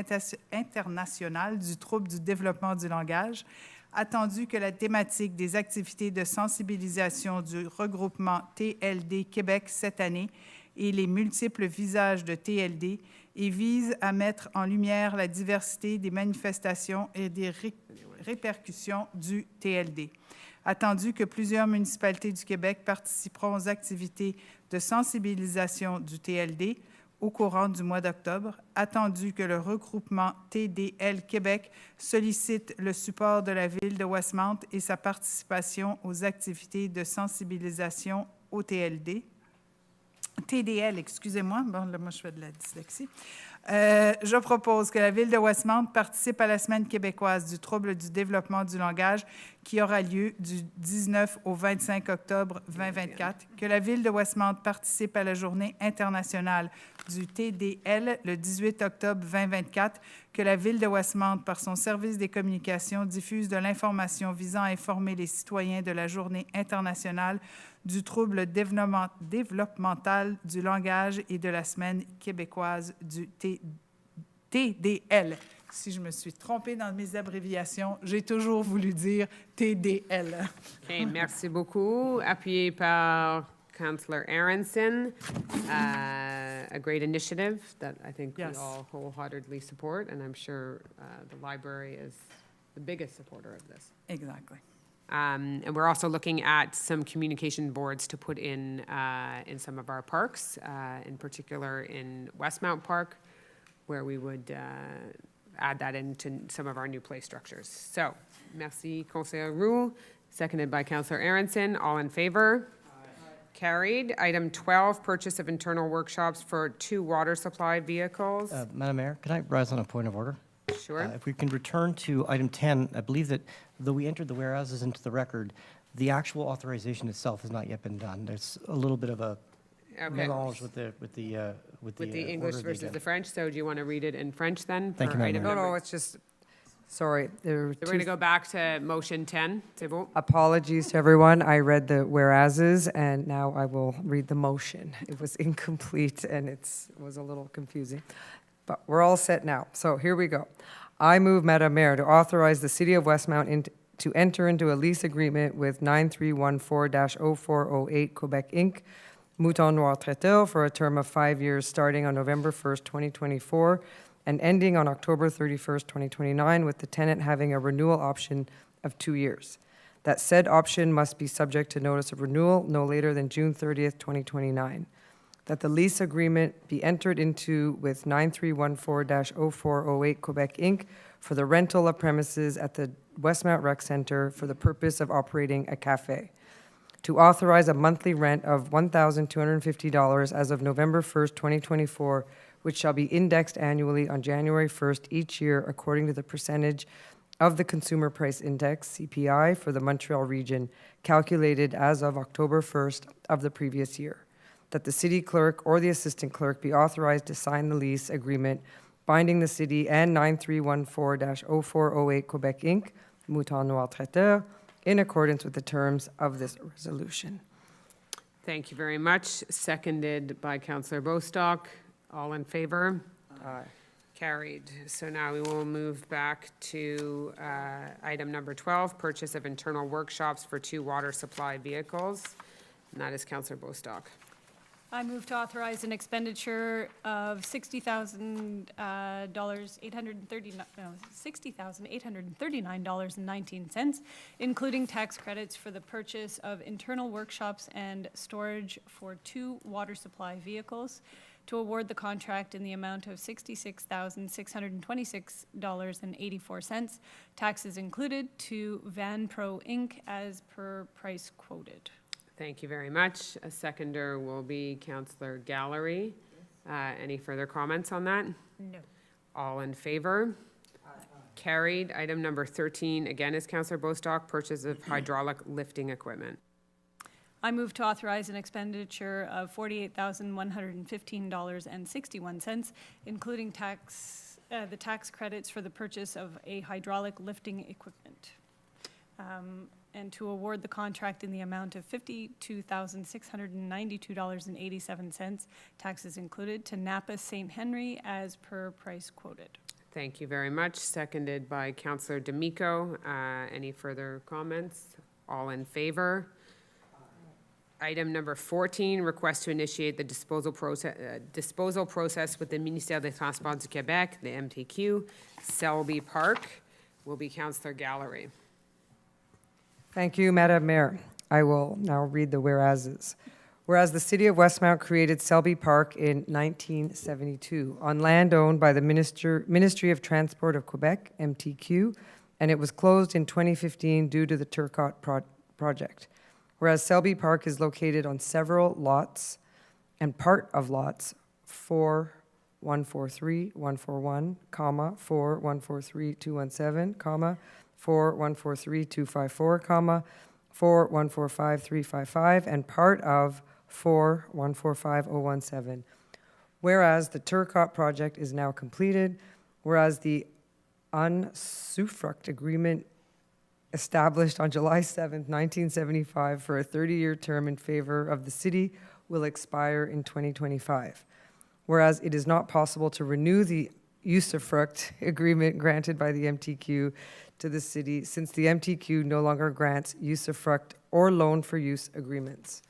internationale du trouble du développement du langage. Attendu que la thématique des activités de sensibilisation du regroupement TLD Québec cette année et les multiples visages de TLD et vise à mettre en lumière la diversité des manifestations et des répercussions du TLD. Attendu que plusieurs municipalités du Québec participeront aux activités de sensibilisation du TLD au courant du mois d'octobre, attendu que le regroupement TDL Québec sollicite le support de la Ville de Westmount et sa participation aux activités de sensibilisation au TLD. TDL, excusez-moi, bon, là, moi, je fais de la dyslexie. Je propose que la Ville de Westmount participe à la Semaine québécoise du trouble du développement du langage qui aura lieu du 19 au 25 octobre 2024, que la Ville de Westmount participe à la Journée internationale du TDL le 18 octobre 2024, que la Ville de Westmount, par son service des communications, diffuse de l'information visant à informer les citoyens de la Journée internationale du trouble développemental du langage et de la Semaine québécoise du TDL. Si je me suis trompée dans mes abréviations, j'ai toujours voulu dire TDL. Okay, merci beaucoup. Appuyé par Councillor Aronson. A great initiative that I think Yes. we all wholeheartedly support, and I'm sure the library is the biggest supporter of this. Exactly. And we're also looking at some communication boards to put in some of our parks, in particular in Westmount Park, where we would add that into some of our new play structures. So, merci, Conseiller Roux, seconded by Councillor Aronson. All in favor? Carried. Item 12, purchase of internal workshops for 2 water supply vehicles. Madam Mayor, can I rise on a point of order? Sure. If we can return to item 10, I believe that though we entered the whereases into the record, the actual authorization itself has not yet been done. There's a little bit of a Okay. melange with the With the order English of the versus the agenda. French, so do you want to read it in French then? Thank for you, Madam item Mayor. No, number- no, it's just, sorry. There were So we're going to two go back to motion 10. C'est bon? apologies to everyone. I read the whereases, and now I will read the motion. It was incomplete, and it was a little confusing. But we're all set now. So here we go. I move, Madam Mayor, to authorize the City of Westmount to enter into a lease agreement with 9314-0408 Quebec Inc., Mouton Noir Traiteur, for a term of 5 years starting on November 1st, 2024, and ending on October 31st, 2029, with the tenant having a renewal option of 2 years. That said option must be subject to notice of renewal no later than June 30th, 2029. That the lease agreement be entered into with 9314-0408 Quebec Inc. for the rental of premises at the Westmount Rec Center for the purpose of operating a cafe. To authorize a monthly rent of $1,250 as of November 1st, 2024, which shall be indexed annually on January 1st each year according to the percentage of the Consumer Price Index, CPI, for the Montreal region, calculated as of October 1st of the previous year. That the city clerk or the assistant clerk be authorized to sign the lease agreement binding the city and 9314-0408 Quebec Inc., Mouton Noir Traiteur, in accordance with the terms of this resolution. Thank you very much. Seconded by Councillor Bostock. All in favor? Aye. Carried. So now we will move back to item number 12, purchase of internal workshops for 2 water supply vehicles. And that is Councillor Bostock. I move to authorize an expenditure of $60,839.19, including tax credits for the purchase of internal workshops and storage for 2 water supply vehicles, to award the contract in the amount of $66,626.84, taxes included, to Van Pro Inc. as per price quoted. Thank you very much. A seconder will be Councillor Gallery. Any further comments on that? No. All in favor? Carried. Item number 13, again, is Councillor Bostock, purchase of hydraulic lifting equipment. I move to authorize an expenditure of $48,115.61, including the tax credits for the purchase of a hydraulic lifting equipment, and to award the contract in the amount of $52,692.87, taxes included, to Napa St. Henry as per price quoted. Thank you very much. Seconded by Councillor D'Amico. Any further comments? All in favor? Item number 14, request to initiate the disposal process with the Ministère des Transports du Québec, the MTQ. Selby Park will be Councillor Gallery. Thank you, Madam Mayor. I will now read the whereases. Whereas the City of Westmount created Selby Park in 1972 on land owned by the Ministry of Transport of Quebec, MTQ, and it was closed in 2015 due to the Turcotte project. Whereas Selby Park is located on several lots and part of lots 4, 143, 141, 4, 143, 217, 4, 143, 254, 4, 145, 355, and part of 4, 145, 017. Whereas the Turcotte project is now completed, whereas the usufruct agreement established on July 7, 1975 for a 30-year term in favor of the city will expire in 2025. Whereas it is not possible to renew the usufruct agreement granted by the MTQ to the city since the MTQ no longer grants usufruct or loan for use agreements.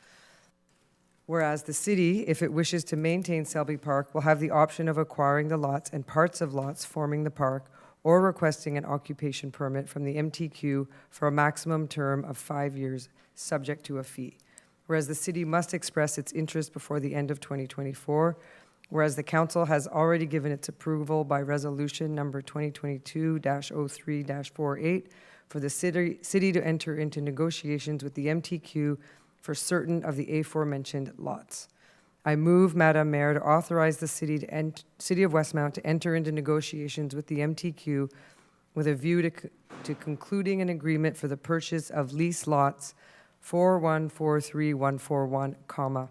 Whereas the city, if it wishes to maintain Selby Park, will have the option of acquiring the lots and parts of lots forming the park or requesting an occupation permit from the MTQ for a maximum term of 5 years, subject to a fee. Whereas the city must express its interest before the end of 2024, whereas the council has already given its approval by resolution number 2022-03-48 for the city to enter into negotiations with the MTQ for certain of the aforementioned lots. I move, Madam Mayor, to authorize the City of Westmount to enter into negotiations with the MTQ with a view to concluding an agreement for the purchase of lease lots 4143141,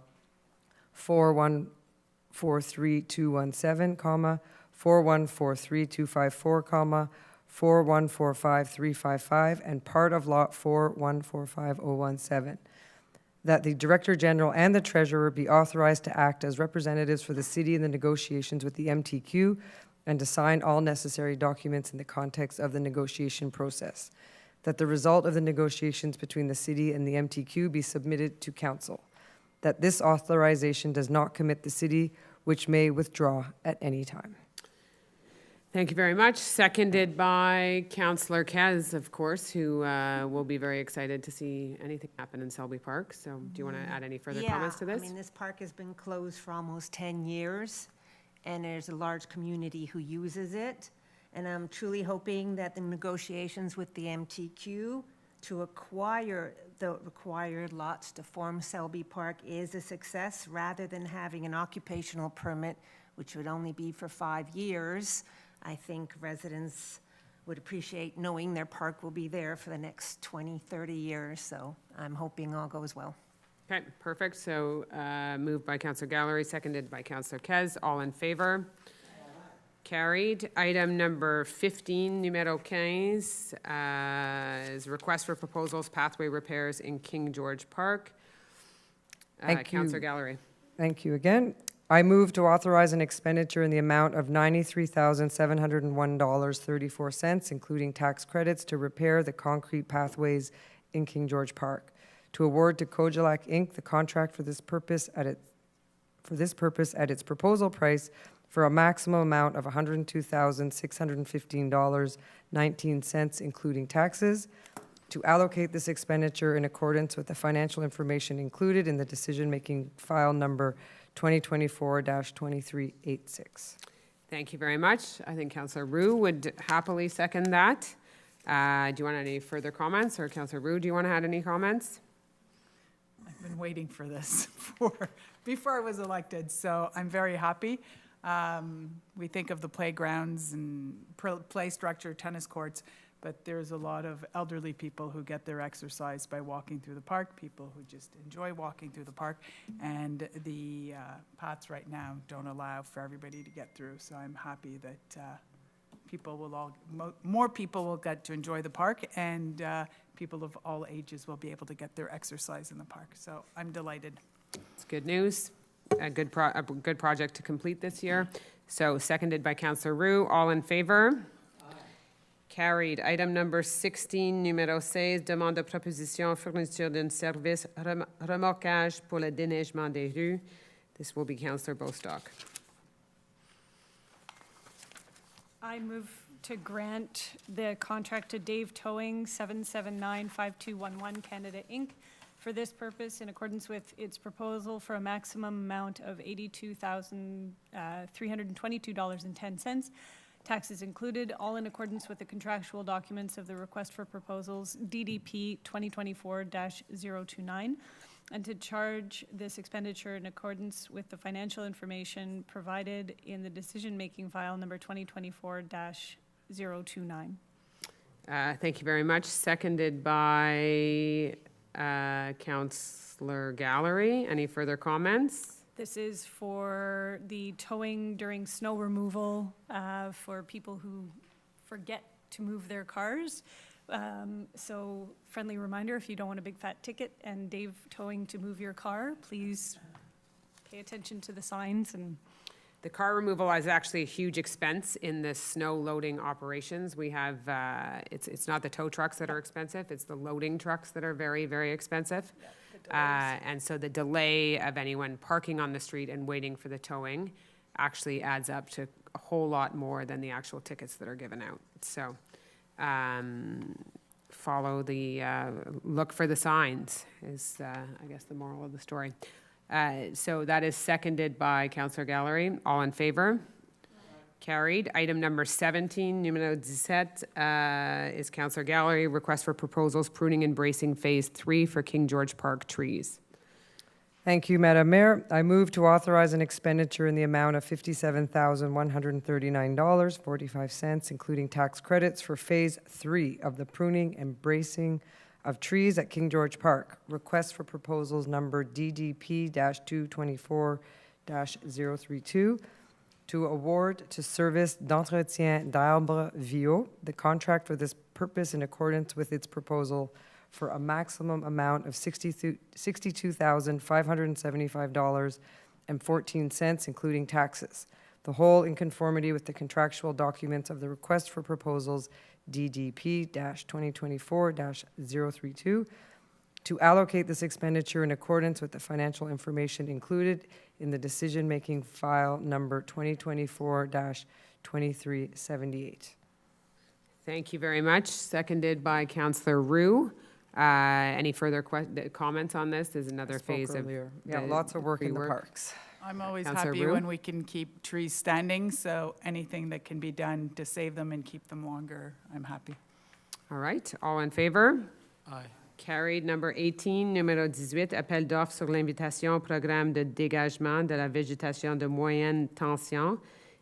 4143217, 4143254, 4145355, and part of lot 4145017. That the Director General and the Treasurer be authorized to act as representatives for the city in the negotiations with the MTQ and to sign all necessary documents in the context of the negotiation process. That the result of the negotiations between the city and the MTQ be submitted to council. That this authorization does not commit the city, which may withdraw at any time. Thank you very much. Seconded by Councillor Kez, of course, who will be very excited to see anything happen in Selby Park. So do you want to add any further comments to this? I mean, this park has been closed for almost 10 years, and there's a large community who uses it. And I'm truly hoping that the negotiations with the MTQ to acquire the required lots to form Selby Park is a success, rather than having an occupational permit, which would only be for 5 years, I think residents would appreciate knowing their park will be there for the next 20, 30 years. So I'm hoping all goes well. Okay, perfect. So moved by Councillor Gallery, seconded by Councillor Kez. All in favor? Carried. Item number 15, numéro 15, is request for proposals, pathway repairs in King George Park. Thank you. Councillor Gallery. Thank you again. I move to authorize an expenditure in the amount of $93,701.34, including tax credits, to repair the concrete pathways in King George Park. To award to Kojak Inc. the contract for this purpose at its proposal price for a maximum amount of $102,615.19, including taxes. To allocate this expenditure in accordance with the financial information included in the decision-making file number 2024-2386. Thank you very much. I think Councillor Roux would happily second that. Do you want any further comments? Or Councillor Roux, do you want to add any comments? I've been waiting for this before I was elected, so I'm very happy. We think of the playgrounds and play structure, tennis courts, but there's a lot of elderly people who get their exercise by walking through the park, people who just enjoy walking through the park, and the paths right now don't allow for everybody to get through. So I'm happy that more people will get to enjoy the park, and people of all ages will be able to get their exercise in the park. So I'm delighted. It's good news. A good project to complete this year. So seconded by Councillor Roux. All in favor? Carried. Item number 16, numéro 16, demande de proposition fourniture d'un service remorquage pour le déneigement des rues. This will be Councillor Bostock. I move to grant the contract to Dave Towing, 779-5211 Canada Inc., for this purpose in accordance with its proposal for a maximum amount of $82,322.10, taxes included, all in accordance with the contractual documents of the request for proposals DDP 2024-029, and to charge this expenditure in accordance with the financial information provided in the decision-making file number 2024-029. Thank you very much. Seconded by Councillor Gallery. Any further comments? This is for the towing during snow removal for people who forget to move their cars. So friendly reminder, if you don't want a big fat ticket and Dave Towing to move your car, please pay attention to the signs. And the car removal is actually a huge expense in the snow loading operations. We have, it's not the tow trucks that are expensive, it's the loading trucks that are very, very expensive. And so the delay of anyone parking on the street and waiting for the towing actually adds up to a whole lot more than the actual tickets that are given out. So follow the, look for the signs is, I guess, the moral of the story. So that is seconded by Councillor Gallery. All in favor? Carried. Item number 17, numéro 17, is Councillor Gallery, request for proposals pruning and bracing phase 3 for King George Park trees. Thank you, Madam Mayor. I move to authorize an expenditure in the amount of $57,139.45, including tax credits for phase 3 of the pruning and bracing of trees at King George Park. Request for proposals number DDP-224-032 to award to Service d'Entretien d'Arbres Viaux the contract for this purpose in accordance with its proposal for a maximum amount of $62,575.14, including taxes. The whole in conformity with the contractual documents of the request for proposals DDP-2024-032, to allocate this expenditure in accordance with the financial information included in the decision-making file number 2024-2378. Thank you very much. Seconded by Councillor Roux. Any further comments on this? There's another phase of lots of work in the parks. I'm always Councillor happy Roux? when we can keep trees standing, so anything that can be done to save them and keep them longer, I'm happy. All right. All in favor? Aye. Carried. Number 18, numéro 18, appel d'offres sur l'invitation au programme de dégagement de la végétation de moyenne tension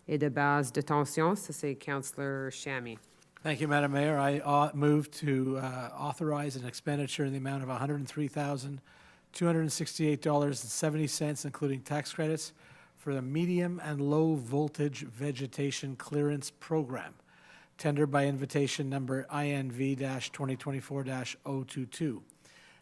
et de basse de tension. Ça, c'est Councillor Shammy. Thank you, Madam Mayor. I move to authorize an expenditure in the amount of $103,268.70, including tax credits, for the medium and low voltage vegetation clearance program, tender by invitation number INV-2024-022,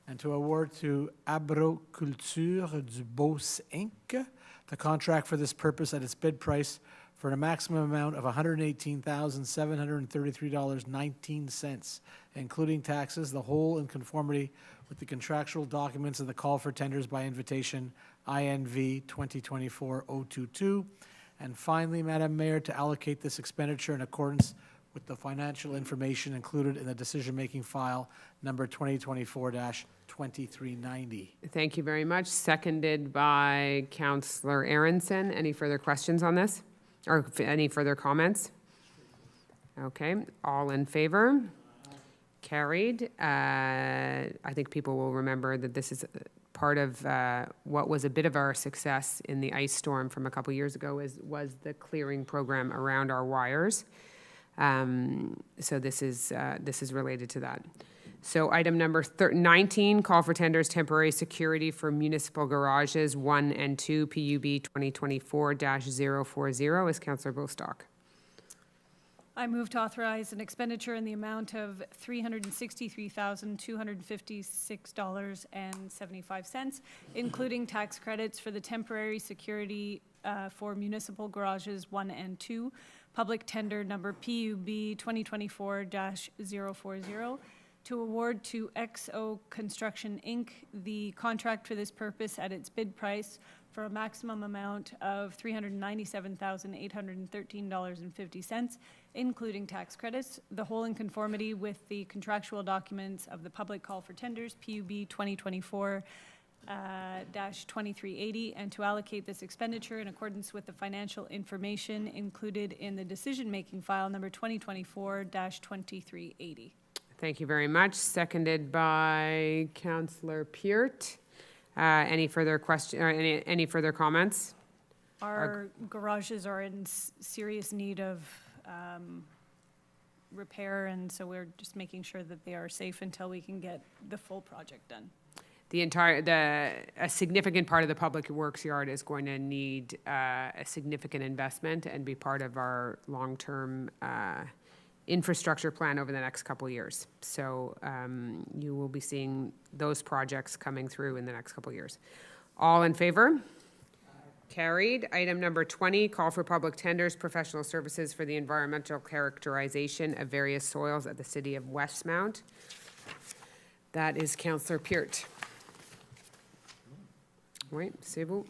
and to award to APPROBATION du Beauce, Inc., the contract for this purpose at its bid price for a maximum amount of $118,733.19, including taxes, the whole in conformity with the contractual documents of the call for tenders by invitation INV 2024-022. And finally, Madam Mayor, to allocate this expenditure in accordance with the financial information included in the decision-making file number 2024-2390. Thank you very much. Seconded by Councillor Aronson. Any further questions on this? Or any further comments? Okay, all in favor? Carried. I think people will remember that this is part of what was a bit of our success in the ice storm from a couple years ago was the clearing program around our wires. So this is related to that. So item number 19, call for tenders temporary security for municipal garages 1 and 2, PUB 2024-040 is Councillor Bostock. I move to authorize an expenditure in the amount of $363,256.75, including tax credits for the temporary security for municipal garages 1 and 2, public tender number PUB 2024-040, to award to XO Construction, Inc. the contract for this purpose at its bid price for a maximum amount of $397,813.50, including tax credits, the whole in conformity with the contractual documents of the public call for tenders, PUB 2024-2380, and to allocate this expenditure in accordance with the financial information included in the decision-making file number 2024-2380. Thank you very much. Seconded by Councillor Peart. Any further question or any further comments? Our garages are in serious need of repair, and so we're just making sure that they are safe until we can get the full project done. A significant part of the public works yard is going to need a significant investment and be part of our long-term infrastructure plan over the next couple of years. So you will be seeing those projects coming through in the next couple of years. All in favor? Carried. Item number 20, call for public tenders, professional services for the environmental characterization of various soils at the city of Westmount. That is Councillor Peart. Oui, c'est vous.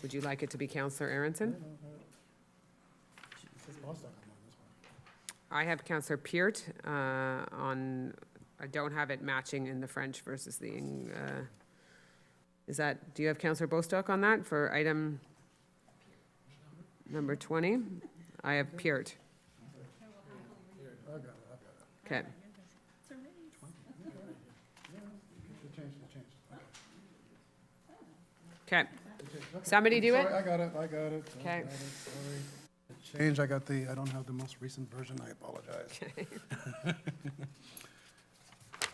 Would you like it to be Councillor Aronson? I have Councillor Peart on, I don't have it matching in the French versus the, do you have Councillor Bostock on that for item number 20? I have Peart. Okay. Okay. Somebody do it? Sorry, I got it. Okay. Change, I don't have the most recent version, I apologize. Okay.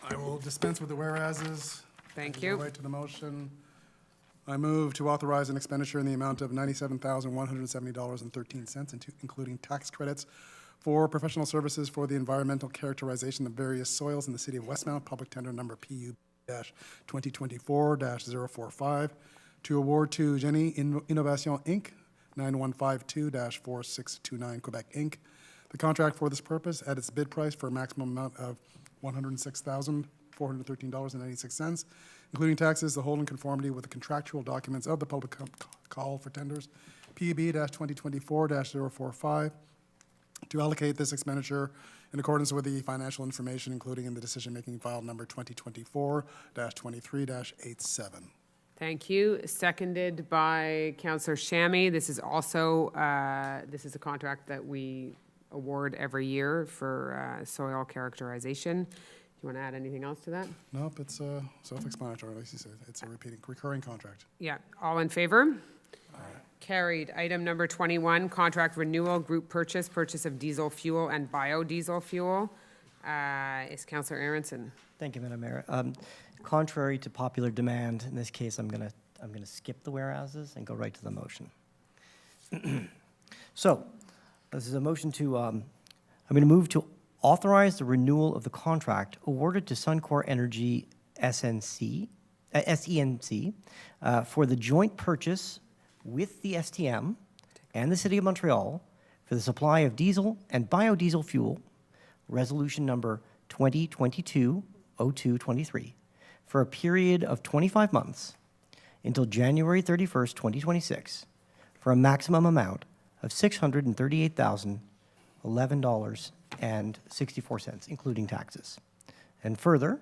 I will dispense with the whereases. Thank Go you. right to the motion. I move to authorize an expenditure in the amount of $97,170.13, including tax credits for professional services for the environmental characterization of various soils in the city of Westmount, public tender number PU-2024-045, to award to Génie Innovation, Inc., 9152-4629 Quebec, Inc., the contract for this purpose at its bid price for a maximum amount of $106,413.96, including taxes, the whole in conformity with the contractual documents of the public call for tenders, PUB-2024-045, to allocate this expenditure in accordance with the financial information including in the decision-making file number 2024-23-87. Thank you. Seconded by Councillor Shammy. This is also, this is a contract that we award every year for soil characterization. Do you want to add anything else to that? Nope, it's self-explanatory, like you said. It's a recurring contract. Yeah, all in favor? Carried. Item number 21, contract renewal, group purchase of diesel fuel and biodiesel fuel. Is Councillor Aronson? Thank you, Madam Mayor. Contrary to popular demand, in this case, I'm gonna skip the whereases and go right to the motion. So, this is a motion to, I'm gonna move to authorize the renewal of the contract awarded to Suncor Energy SNC, SENC for the joint purchase with the STM and the City of Montreal for the supply of diesel and biodiesel fuel, resolution number 2022-02-23, for a period of 25 months until January 31st, 2026, for a maximum amount of $638,011.64, including taxes. And further,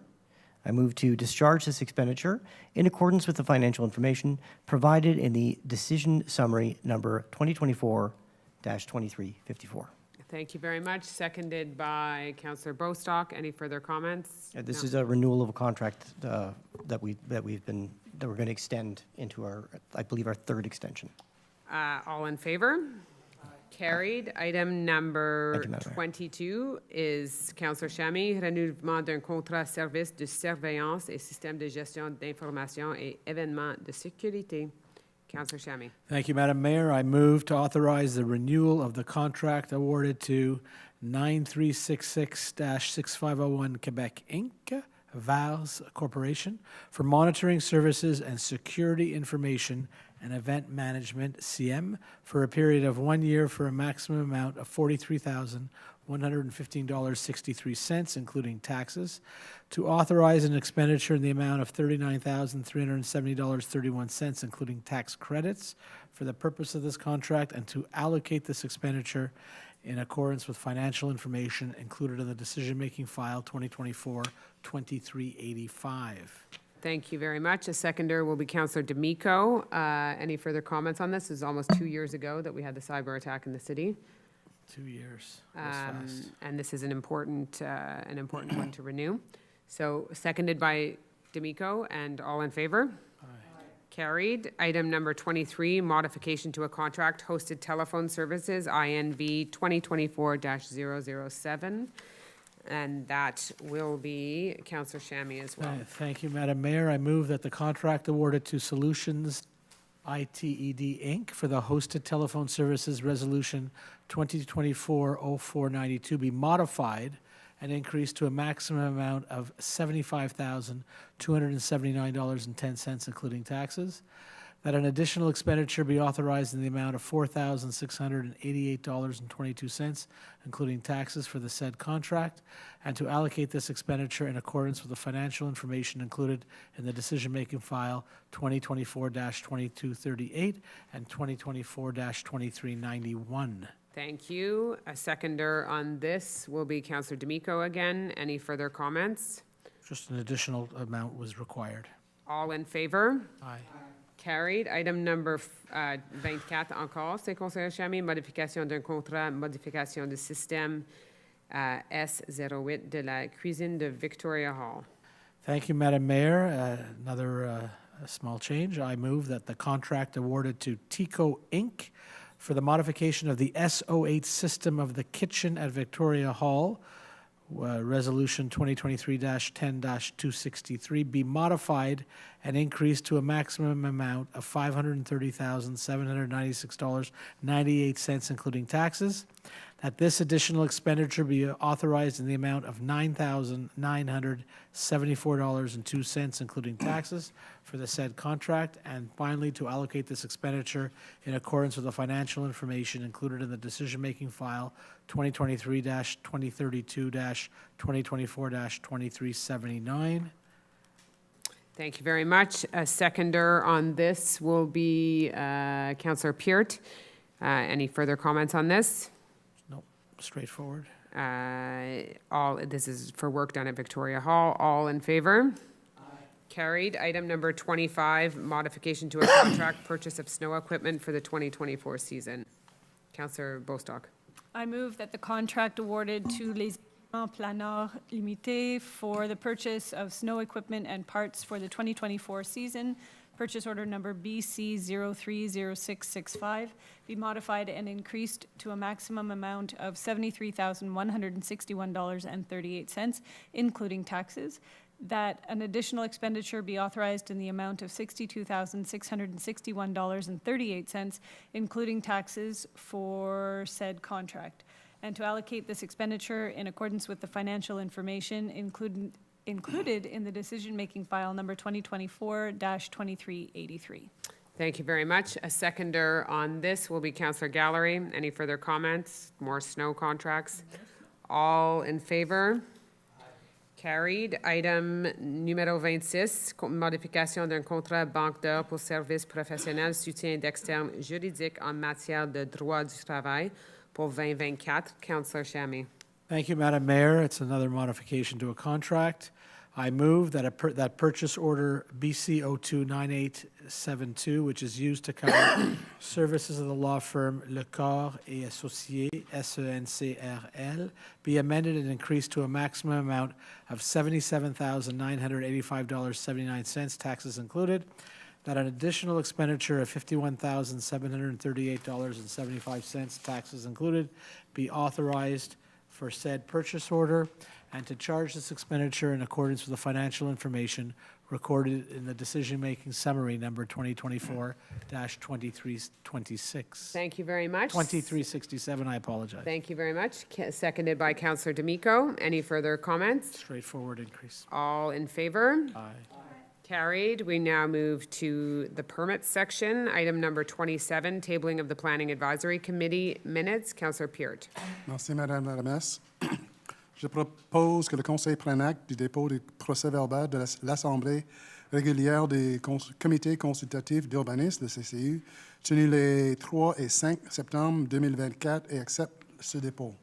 I move to discharge this expenditure in accordance with the financial information provided in the decision summary number 2024-2354. Thank you very much. Seconded by Councillor Bostock. Any further comments? This is a renewal of a contract that we're going to extend into our, I believe, our third extension. All in favor? Carried. Item number Thank you, Madam Mayor. 22 is Councillor Chamy, renouvellement d'un contrat service de surveillance et système de gestion d'information et événements de sécurité. Councillor Chamy. Thank you, Madam Mayor. I move to authorize the renewal of the contract awarded to 9366-6501 Quebec Inc., VALS Corporation, for monitoring services and security information and event management, CM, for a period of 1 year for a maximum amount of $43,115.63, including taxes, to authorize an expenditure in the amount of $39,370.31, including tax credits, for the purpose of this contract, and to allocate this expenditure in accordance with financial information included in the decision-making file 2024-2385. Thank you very much. A seconder will be Councillor D'Amico. Any further comments on this? This is almost 2 years ago that we had the cyber attack in the city. 2 years. Fast. And this is an important one to renew. So seconded by D'Amico, and all in favor? Carried. Item number 23, modification to a contract, hosted telephone services, INV 2024-007. And that will be Councillor Chamy as well. Thank you, Madam Mayor. I move that the contract awarded to Solutions ITED, Inc. for the hosted telephone services resolution 2024-0492 be modified and increased to a maximum amount of $75,279.10, including taxes, that an additional expenditure be authorized in the amount of $4,688.22, including taxes for the said contract, and to allocate this expenditure in accordance with the financial information included in the decision-making file 2024-2238 and 2024-2391. Thank you. A seconder on this will be Councillor D'Amico again. Any further comments? Just an additional amount was required. All in favor? Aye. Carried. Item number 24 encore, c'est Conseil Chamy, modification d'un contrat, modification du système S08 de la cuisine de Victoria Hall. Thank you, Madam Mayor. Another small change. I move that the contract awarded to TICO Inc. for the modification of the S08 system of the kitchen at Victoria Hall, Resolution 2023-10-263, be modified and increased to a maximum amount of $530,796.98, including taxes, that this additional expenditure be authorized in the amount of $9,974.02, including taxes, for the said contract, and finally, to allocate this expenditure in accordance with the financial information included in the decision-making file 2023-2032-2024-2379. Thank you very much. A seconder on this will be Councillor Peart. Any further comments on this? Nope, straightforward. This is for work done at Victoria Hall. All in favor? Carried. Item number 25, modification to a contract, purchase of snow equipment for the 2024 season. Councillor Bostock. I move that the contract awarded to Les Planeurs Limité for the purchase of snow equipment and parts for the 2024 season, purchase order number BC 030665, be modified and increased to a maximum amount of $73,161.38, including taxes, that an additional expenditure be authorized in the amount of $62,661.38, including taxes for said contract, and to allocate this expenditure in accordance with the financial information included in the decision-making file number 2024-2383. Thank you very much. A seconder on this will be Councillor Gallery. Any further comments? More snow contracts? All in favor? Carried. Item numéro 26, modification d'un contrat banque d'heures pour services professionnels, soutien d'externes juridiques en matière de droit du travail pour 2024. Councillor Chamy. Thank you, Madam Mayor. It's another modification to a contract. I move that that purchase order BC 029872, which is used to cover services of the law firm Le Corps et Associés, SENCRL, be amended and increased to a maximum amount of $77,985.79, taxes included, that an additional expenditure of $51,738.75, taxes included, be authorized for said purchase order, and to charge this expenditure in accordance with the financial information recorded in the decision-making summary number 2024-2326. Thank you very much. 2367, I apologize. Thank you very much. Seconded by Councillor D'Amico. Any further comments? Straightforward increase. All in favor? Aye. Carried. We now move to the permits section. Item number 27, tabling of the Planning Advisory Committee minutes. Councillor Peart. Merci, Madame la Messe. Je propose que le Conseil prenne acte du dépôt du procès-verbal de l'Assemblée régulière des comités consultatifs d'urbanisme, le CCU, tenu les 3 et 5 septembre 2024 et accepte ce dépôt.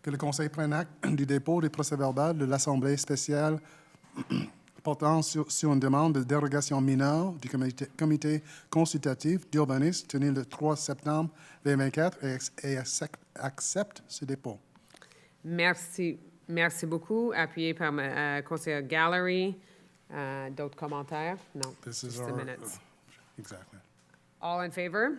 Que le Conseil prenne acte du dépôt du procès-verbal de l'Assemblée spéciale portant sur une demande de dérogation mineure du comité consultatif d'urbanisme tenu le 3 septembre 2024 et accepte ce dépôt. Merci. Merci beaucoup. Appuyé par Conseiller Gallery. D'autres commentaires? No. This is just the minutes. Exactly. All in favor?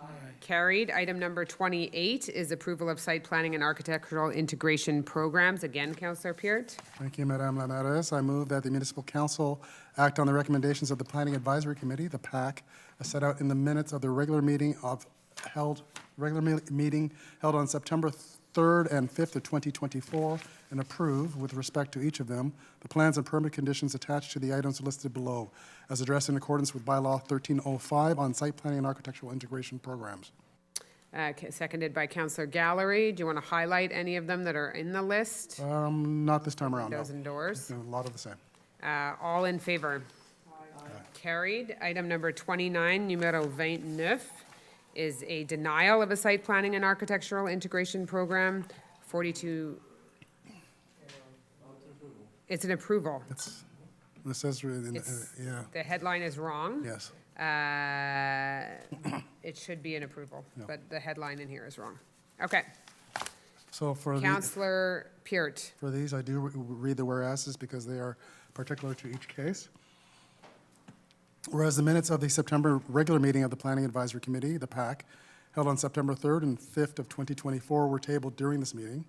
Aye. Carried. Item number 28 is approval of site planning and architectural integration programs. Again, Councillor Peart. Thank you, Madame la Mairesse. I move that the Municipal Council act on the recommendations of the Planning Advisory Committee, the PAC, as set out in the minutes of the regular meeting held on September 3rd and 5th of 2024, and approve, with respect to each of them, the plans and permit conditions attached to the items listed below, as addressed in accordance with Bylaw 1305 on site planning and architectural integration programs. Seconded by Councillor Gallery. Do you want to highlight any of them that are in the list? Not this time around, no. Those indoors? A lot of the same. All in favor? Aye. Carried. Item number 29, numéro 29, is a denial of a site planning and architectural integration program. 42. It's an approval. This says, yeah, The headline is wrong. yes. It should be an approval, but the headline in here is wrong. Okay. So for Councillor Peart. For these, I do read the whereases because they are particular to each case. Whereas the minutes of the September regular meeting of the Planning Advisory Committee, the PAC, held on September 3rd and 5th of 2024 were tabled during this meeting.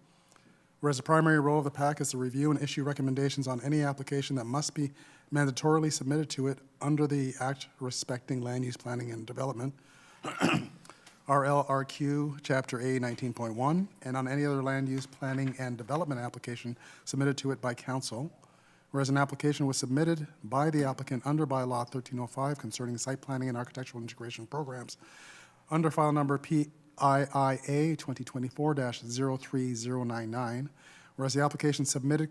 Whereas the primary role of the PAC is to review and issue recommendations on any application that must be mandatorily submitted to it under the Act respecting land use planning and development, RLRQ Chapter A 19.1, and on any other land use planning and development application submitted to it by council. Whereas an application was submitted by the applicant under Bylaw 1305 concerning site planning and architectural integration programs under file number PIIA 2024-03099, whereas the application submitted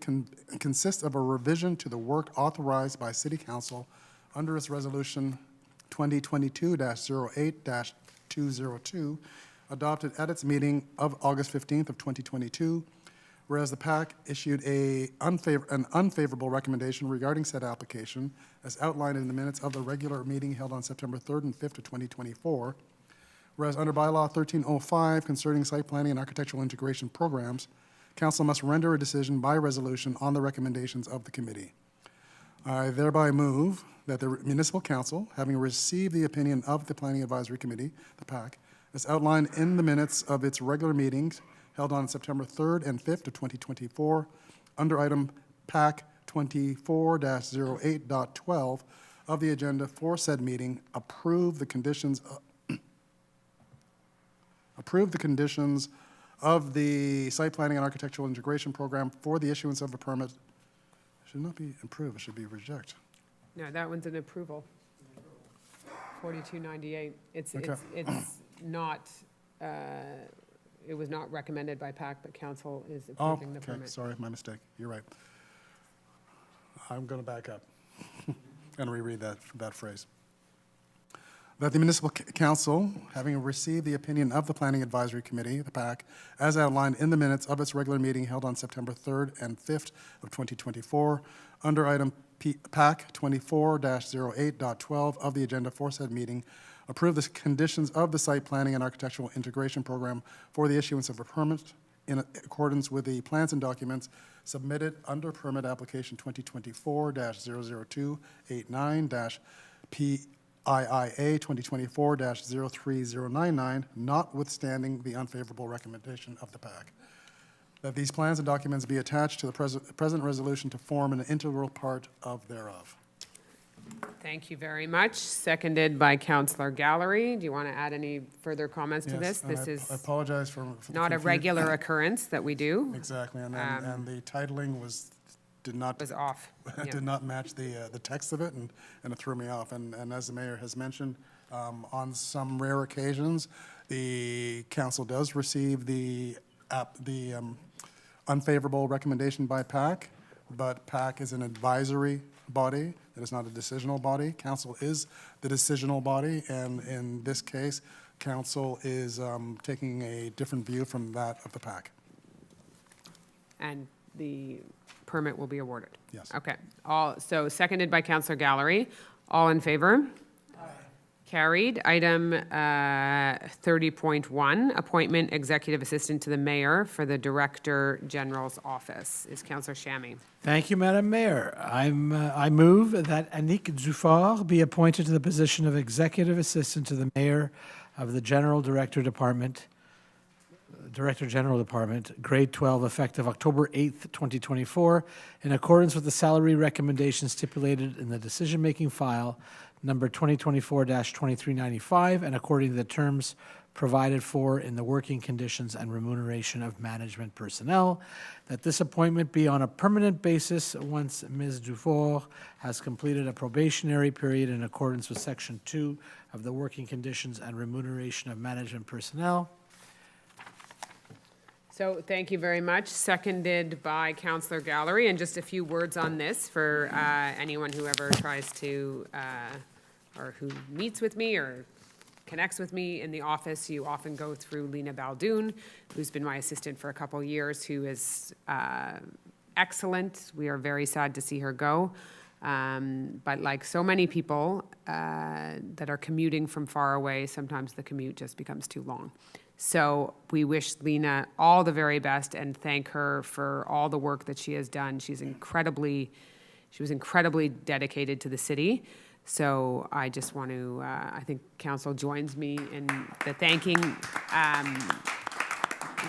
consists of a revision to the work authorized by City Council under its Resolution 2022-08-202, adopted at its meeting of August 15th of 2022, whereas the PAC issued an unfavorable recommendation regarding said application as outlined in the minutes of the regular meeting held on September 3rd and 5th of 2024, Whereas under bylaw 1305 concerning site planning and architectural integration programs, council must render a decision by resolution on the recommendations of the committee. I thereby move that the municipal council, having received the opinion of the Planning Advisory Committee, the PAC, as outlined in the minutes of its regular meetings held on September 3rd and 5th of 2024, under item PAC 24-08.12 of the agenda for said meeting, approve the conditions of the site planning and architectural integration program for the issuance of a permit. It should not be approve, it should be reject. No, that one's an approval. 4298. It's not, it was not recommended by PAC, but council is Oh, approving the okay, permit. sorry, my mistake. You're right. I'm going to back up and reread that phrase. That the municipal council, having received the opinion of the Planning Advisory Committee, the PAC, as outlined in the minutes of its regular meeting held on September 3rd and 5th of 2024, under item PAC 24-08.12 of the agenda for said meeting, approve the conditions of the site planning and architectural integration program for the issuance of a permit in accordance with the plans and documents submitted under permit application 2024-00289-PIIA 2024-03099, notwithstanding the unfavorable recommendation of the PAC. That these plans and documents be attached to the present resolution to form an integral part of thereof. Thank you very much. Seconded by Councillor Gallery. Do you want to add any further comments to this? Yes, and This I is apologize for the not a confusion. regular occurrence that we do. Exactly, and the titling did not off. Yeah. did not match the text of it, and it threw me off. And as the mayor has mentioned, on some rare occasions, the council does receive the unfavorable recommendation by PAC, but PAC is an advisory body. It is not a decisional body. Council is the decisional body, and in this case, council is taking a different view from that of the PAC. And the permit will be awarded? Yes. Okay. So seconded by Councillor Gallery. All in favor? Carried. Item 30.1, appointment executive assistant to the mayor for the Director General's office. Is Councillor Shammy? Thank you, Madam Mayor. I move that Annick Dufort be appointed to the position of Executive Assistant to the Mayor of the Director General Department, Grade 12, effective October 8th, 2024, in accordance with the salary recommendation stipulated in the decision-making file number 2024-2395, and according to the terms provided for in the working conditions and remuneration of management personnel, that this appointment be on a permanent basis once Ms. Dufort has completed a probationary period in accordance with Section 2 of the working conditions and remuneration of management personnel. So thank you very much. Seconded by Councillor Gallery. And just a few words on this for anyone who ever tries to, or who meets with me or connects with me in the office. You often go through Lena Baldoon, who's been my assistant for a couple of years, who is excellent. We are very sad to see her go. But like so many people that are commuting from far away, sometimes the commute just becomes too long. So we wish Lena all the very best and thank her for all the work that she has done. She was incredibly dedicated to the city. So I just want to, I think council joins me in the thanking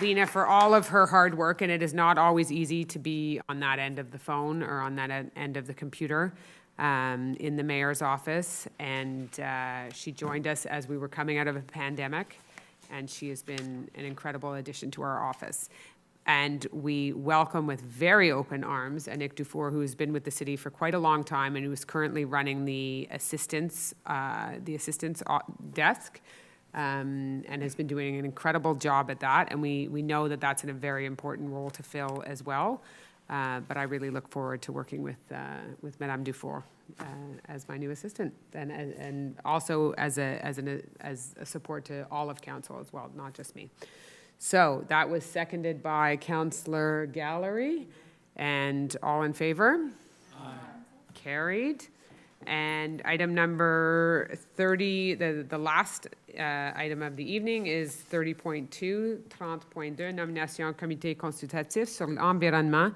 Lena for all of her hard work. And it is not always easy to be on that end of the phone or on that end of the computer in the mayor's office. And she joined us as we were coming out of a pandemic. And she has been an incredible addition to our office. And we welcome with very open arms Annick Dufort, who has been with the city for quite a long time and who is currently running the assistance desk and has been doing an incredible job at that. And we know that that's a very important role to fill as well. But I really look forward to working with Madame Dufort as my new assistant, and also as a support to all of council as well, not just me. So that was seconded by Councillor Gallery, and all in favor? Aye. Carried. And item number 30, the last item of the evening is 30.2, 30.2, nomination comité consultatif sur l'environnement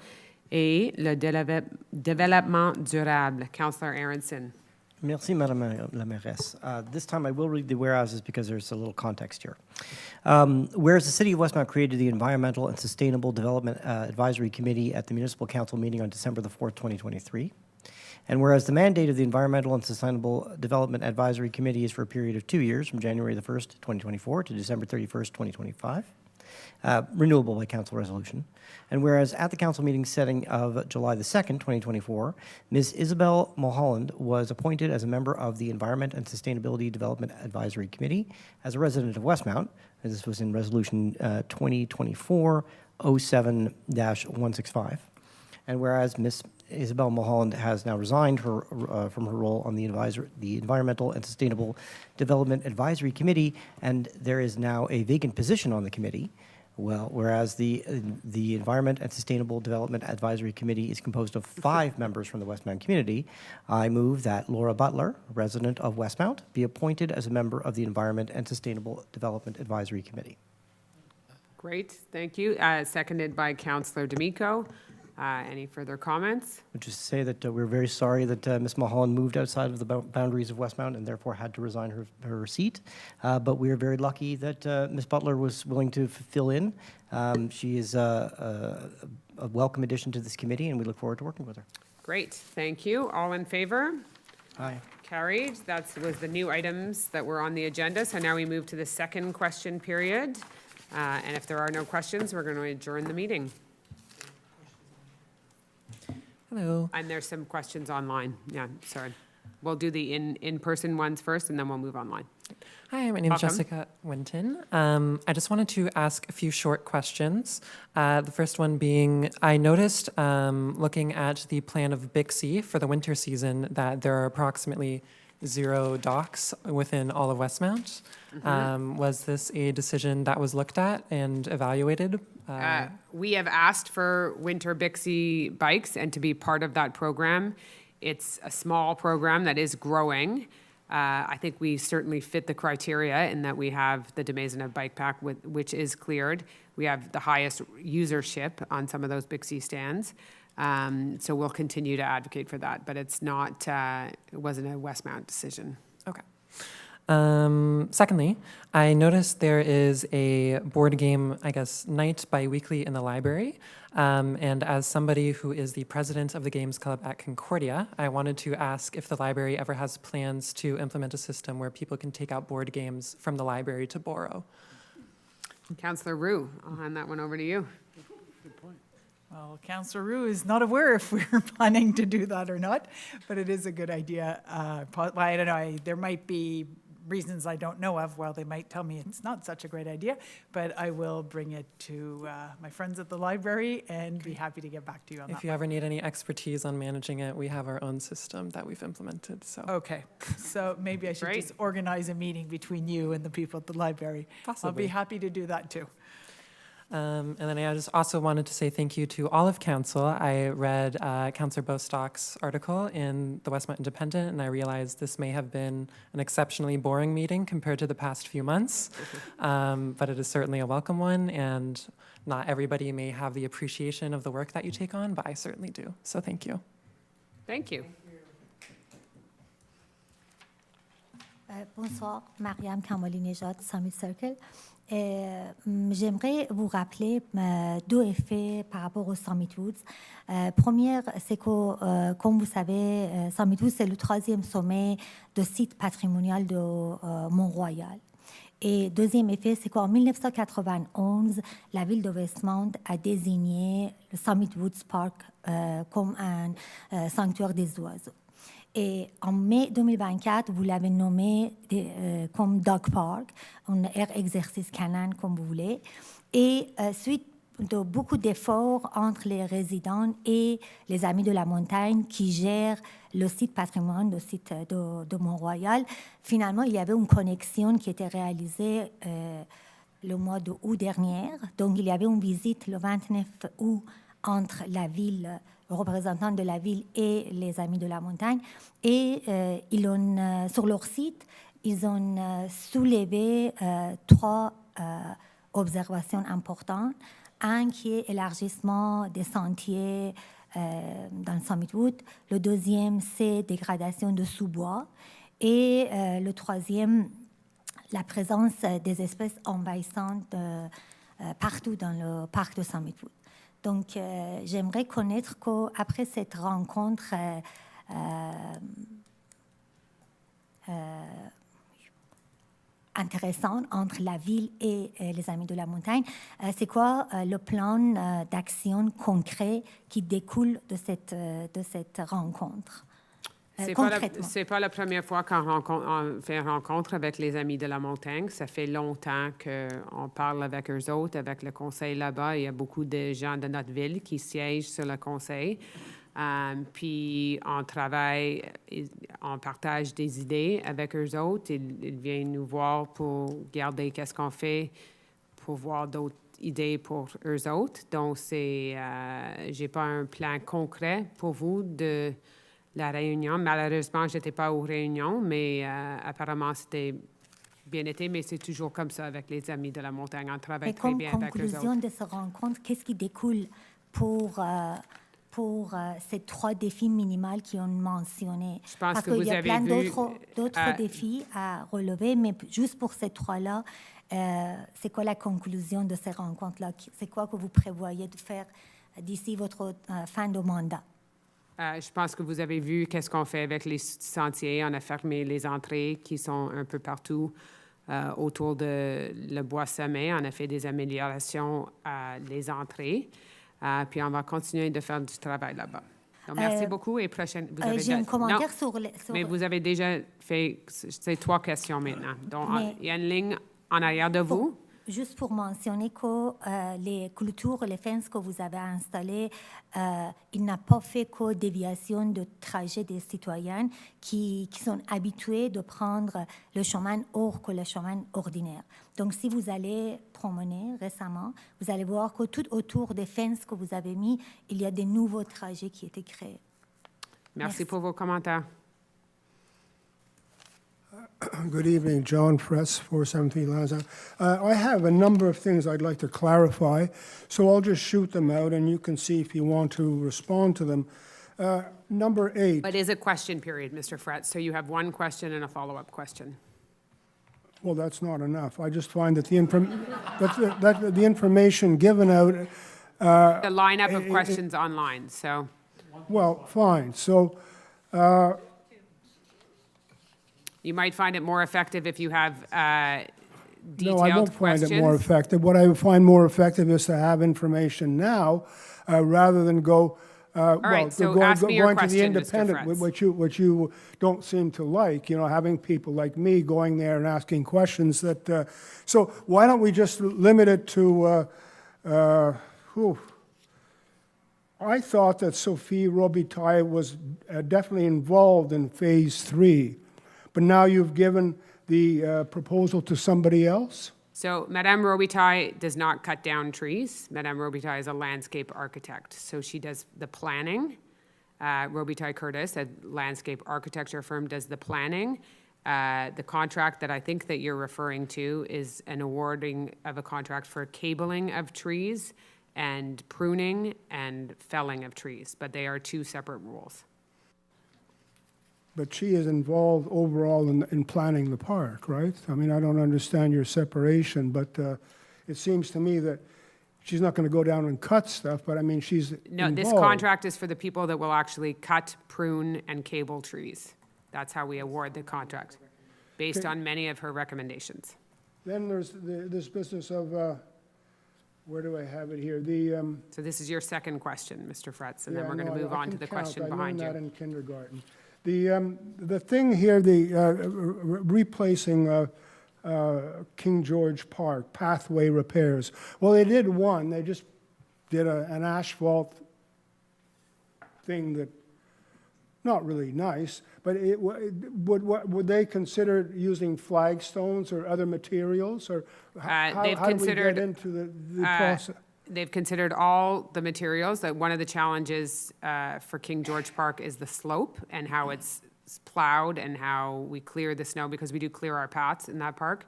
et le développement durable. Councillor Aronson. Merci, Madame la Mairesse. This time I will read the whereases because there's a little context here. Whereas the City of Westmount created the Environmental and Sustainable Development Advisory Committee at the Municipal Council meeting on December the 4th, 2023. And whereas the mandate of the Environmental and Sustainable Development Advisory Committee is for a period of 2 years, from January the 1st, 2024 to December 31st, 2025, renewable by council resolution. And whereas at the council meeting setting of July the 2nd, 2024, Ms. Isabel Mulholland was appointed as a member of the Environment and Sustainability Development Advisory Committee as a resident of Westmount. And this was in Resolution 2024-07-165. And whereas Ms. Isabel Mulholland has now resigned from her role on the Environmental and Sustainable Development Advisory Committee, and there is now a vacant position on the committee. Well, whereas the Environment and Sustainable Development Advisory Committee is composed of 5 members from the Westmount community, I move that Laura Butler, resident of Westmount, be appointed as a member of the Environment and Sustainable Development Advisory Committee. Great, thank you. Seconded by Councillor D'Amico. Any further comments? I'd just say that we're very sorry that Ms. Mulholland moved outside of the boundaries of Westmount and therefore had to resign her seat. But we are very lucky that Ms. Butler was willing to fill in. She is a welcome addition to this committee, and we look forward to working with her. Great, thank you. All in favor? Aye. Carried. That was the new items that were on the agenda. So now we move to the second question period. And if there are no questions, we're going to adjourn the meeting. Hello. And there's some questions online. Yeah, sorry. We'll do the in-person ones first, and then we'll move online. Hi, my name is Welcome. Jessica Winton. I just wanted to ask a few short questions. The first one being, I noticed looking at the plan of Bixby for the winter season that there are approximately 0 docks within all of Westmount. Was this a decision that was looked at and evaluated? We have asked for winter Bixby bikes and to be part of that program. It's a small program that is growing. I think we certainly fit the criteria in that we have the Demesina bike pack, which is cleared. We have the highest usership on some of those Bixby stands. So we'll continue to advocate for that, but it's not, it wasn't a Westmount decision. Okay. Secondly, I noticed there is a board game, I guess, night bi-weekly in the library. And as somebody who is the president of the Games Club at Concordia, I wanted to ask if the library ever has plans to implement a system where people can take out board games from the library to borrow. Councillor Roux, I'll hand that one over to you. Good point. Well, Councillor Roux is not aware if we're planning to do that or not, but it is a good idea. I don't know, there might be reasons I don't know of. Well, they might tell me it's not such a great idea, but I will bring it to my friends at the library and be happy to get back to you on that. If you ever need any expertise on managing it, we have our own system that we've implemented. So Okay, so maybe I should just organize a meeting between you and the people at the library. Possibly. I'll be happy to do that too. And then I just also wanted to say thank you to all of council. I read Councillor Bostock's article in the Westmount Independent, and I realized this may have been an exceptionally boring meeting compared to the past few months, but it is certainly a welcome one, and not everybody may have the appreciation of the work that you take on, but I certainly do. So thank you. Thank you. Bonsoir, Mariam Kamali-Nejad, Summit Circle. J'aimerais vous rappeler 2 effets par rapport au Summit Woods. Première, c'est que, comme vous savez, Summit Woods, c'est le 3e sommet de site patrimonial de Mont-Royal. Et deuxième effet, c'est qu'en 1991, la ville de Westmount a désigné le Summit Woods Park comme un sanctuaire des oiseaux. Et en mai 2024, vous l'avez nommé comme Dog Park, un air exercice canin, comme vous voulez. Et suite de beaucoup d'efforts entre les résidents et les Amis de la montagne qui gèrent le site patrimoine, le site de Mont-Royal, finalement, il y avait une connexion qui était réalisée le mois d'août dernier. Donc, il y avait une visite le 29 août entre la ville représentants de la ville et les Amis de la montagne. Et ils ont, sur leur site, ils ont soulevé 3 observations importantes. Un qui est élargissement des sentiers dans Summit-Wood. Le deuxième, c'est dégradation de sous-bois. Et le troisième, la présence des espèces envahissantes partout dans le parc de Summit-Wood. Donc, j'aimerais connaître qu'après cette rencontre intéressante entre la ville et les Amis de la montagne, c'est quoi le plan d'action concret qui découle de cette rencontre? C'est pas la première fois qu'on fait une rencontre avec les Amis de la montagne. Ça fait longtemps qu'on parle avec eux autres, avec le Conseil là-bas. Il y a beaucoup de gens de notre ville qui siègent sur le Conseil. Puis on travaille, on partage des idées avec eux autres. Ils viennent nous voir pour garder qu'est-ce qu'on fait, pour voir d'autres idées pour eux autres. Donc, j'ai pas un plan concret pour vous de la réunion. Malheureusement, je n'étais pas aux réunions, mais apparemment, c'était bien été, mais c'est toujours comme ça avec les Amis de la montagne. On travaille très bien avec eux autres. Conclusion de cette rencontre, qu'est-ce qui découle pour ces 3 défis minimaux qui ont mentionné? Je pense Parce que vous qu'il y a avez plein vu, d'autres défis à relever, mais juste pour ces 3-là, c'est quoi la conclusion de ces rencontres-là? C'est quoi que vous prévoyez de faire d'ici votre fin de mandat? Je pense que vous avez vu qu'est-ce qu'on fait avec les sentiers. On a fermé les entrées qui sont un peu partout autour de le bois semé. On a fait des améliorations à les entrées. Puis on va continuer de faire du travail là-bas. Donc, merci beaucoup et prochaine. J'ai un commentaire sur mais vous avez déjà fait ces 3 questions maintenant. Donc, il y a une ligne en arrière de vous. Juste pour mentionner que les clôtures, les fences que vous avez installées, il n'a pas fait que déviation de trajet des citoyens qui sont habitués de prendre le chemin hors que le chemin ordinaire. Donc, si vous allez promener récemment, vous allez voir que tout autour des fences que vous avez mis, il y a des nouveaux trajets qui étaient créés. Merci pour vos commentaires. Good evening, John Fress, 417 Lansdowne. I have a number of things I'd like to clarify, so I'll just shoot them out and you can see if you want to respond to them. Number 8. It is a question period, Mr. Fretz, so you have 1 question and a follow-up question. Well, that's not enough. I just find that the information given out... the lineup of questions online, so... Well, fine. So... you might find it more effective if you have detailed questions. No, I won't find it more effective. What I find more effective is to have information now rather than go... right, so ask me your going to the question, Mr. independent, Fretz. which you don't seem to like, having people like me going there and asking questions that... so why don't we just limit it to... I thought that Sophie Robitaille was definitely involved in Phase 3, but now you've given the proposal to somebody else? So Madame Robitaille does not cut down trees. Madame Robitaille is a landscape architect, so she does the planning. Robitaille Curtis, a landscape architecture firm, does the planning. The contract that I think that you're referring to is an awarding of a contract for cabling of trees and pruning and felling of trees, but they are 2 separate rules. But she is involved overall in planning the park, right? I mean, I don't understand your separation, but it seems to me that she's not going to go down and cut stuff, but I mean, she's No, involved. this contract is for the people that will actually cut, prune, and cable trees. That's how we award the contract, based on many of her recommendations. Then there's this business of, where do I have it here? So this is your second question, Mr. Fretz, and then we're going to move on to the question behind I learned that you. in kindergarten. The thing here, replacing King George Park, pathway repairs. Well, they did one. They just did an asphalt thing that, not really nice, but would they consider using flagstones or other materials? Or how do we get into the process? they've considered all the materials. That one of the challenges for King George Park is the slope and how it's plowed and how we clear the snow, because we do clear our paths in that park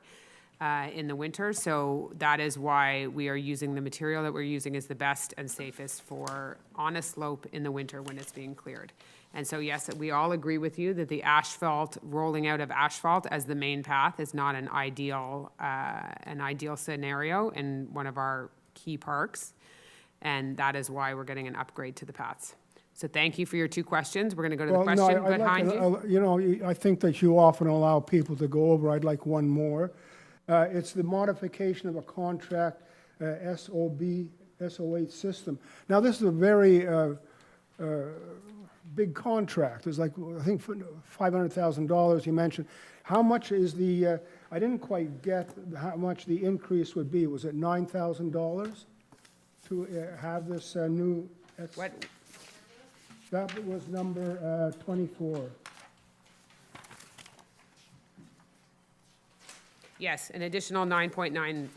in the winter. So that is why we are using the material that we're using is the best and safest for on a slope in the winter when it's being cleared. And so, yes, we all agree with you that the asphalt, rolling out of asphalt as the main path is not an ideal scenario in one of our key parks. And that is why we're getting an upgrade to the paths. So thank you for your two questions. We're going to go to the question behind you. You know, I think that you often allow people to go over. I'd like one more. It's the modification of a contract, SOH system. Now, this is a very big contract. There's like, I think, $500,000 you mentioned. How much is the, I didn't quite get how much the increase would be. Was it $9,000 to have this new? What? That was number 24. Yes, an additional $9,900.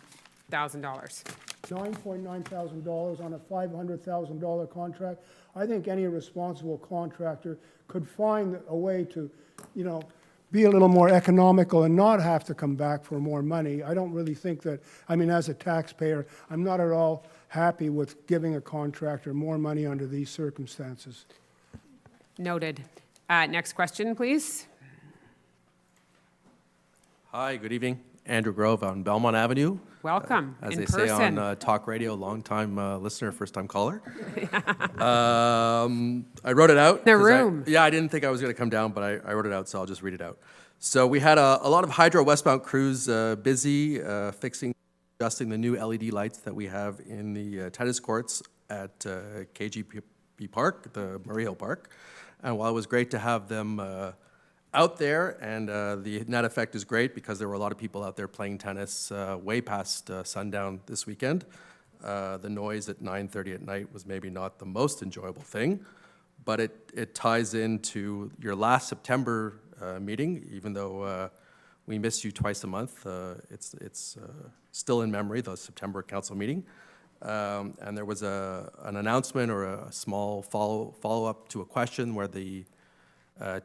$9,900 on a $500,000 contract. I think any responsible contractor could find a way to, you know, be a little more economical and not have to come back for more money. I don't really think that, I mean, as a taxpayer, I'm not at all happy with giving a contractor more money under these circumstances. Noted. Next question, please. Hi, good evening. Andrew Grove on Belmont Avenue. Welcome, as in they person. say on talk radio, long-time listener, first-time caller. I wrote it out. The room. I didn't think I was going to come down, but I wrote it out, so I'll just read it out. So we had a lot of hydro westbound crews busy fixing, adjusting the new LED lights that we have in the tennis courts at KGP Park, the Murray Hill Park. And while it was great to have them out there, and the net effect is great because there were a lot of people out there playing tennis way past sundown this weekend. The noise at 9:30 at night was maybe not the most enjoyable thing, but it ties into your last September meeting. Even though we miss you twice a month, it's still in memory, the September council meeting. And there was an announcement or a small follow-up to a question where the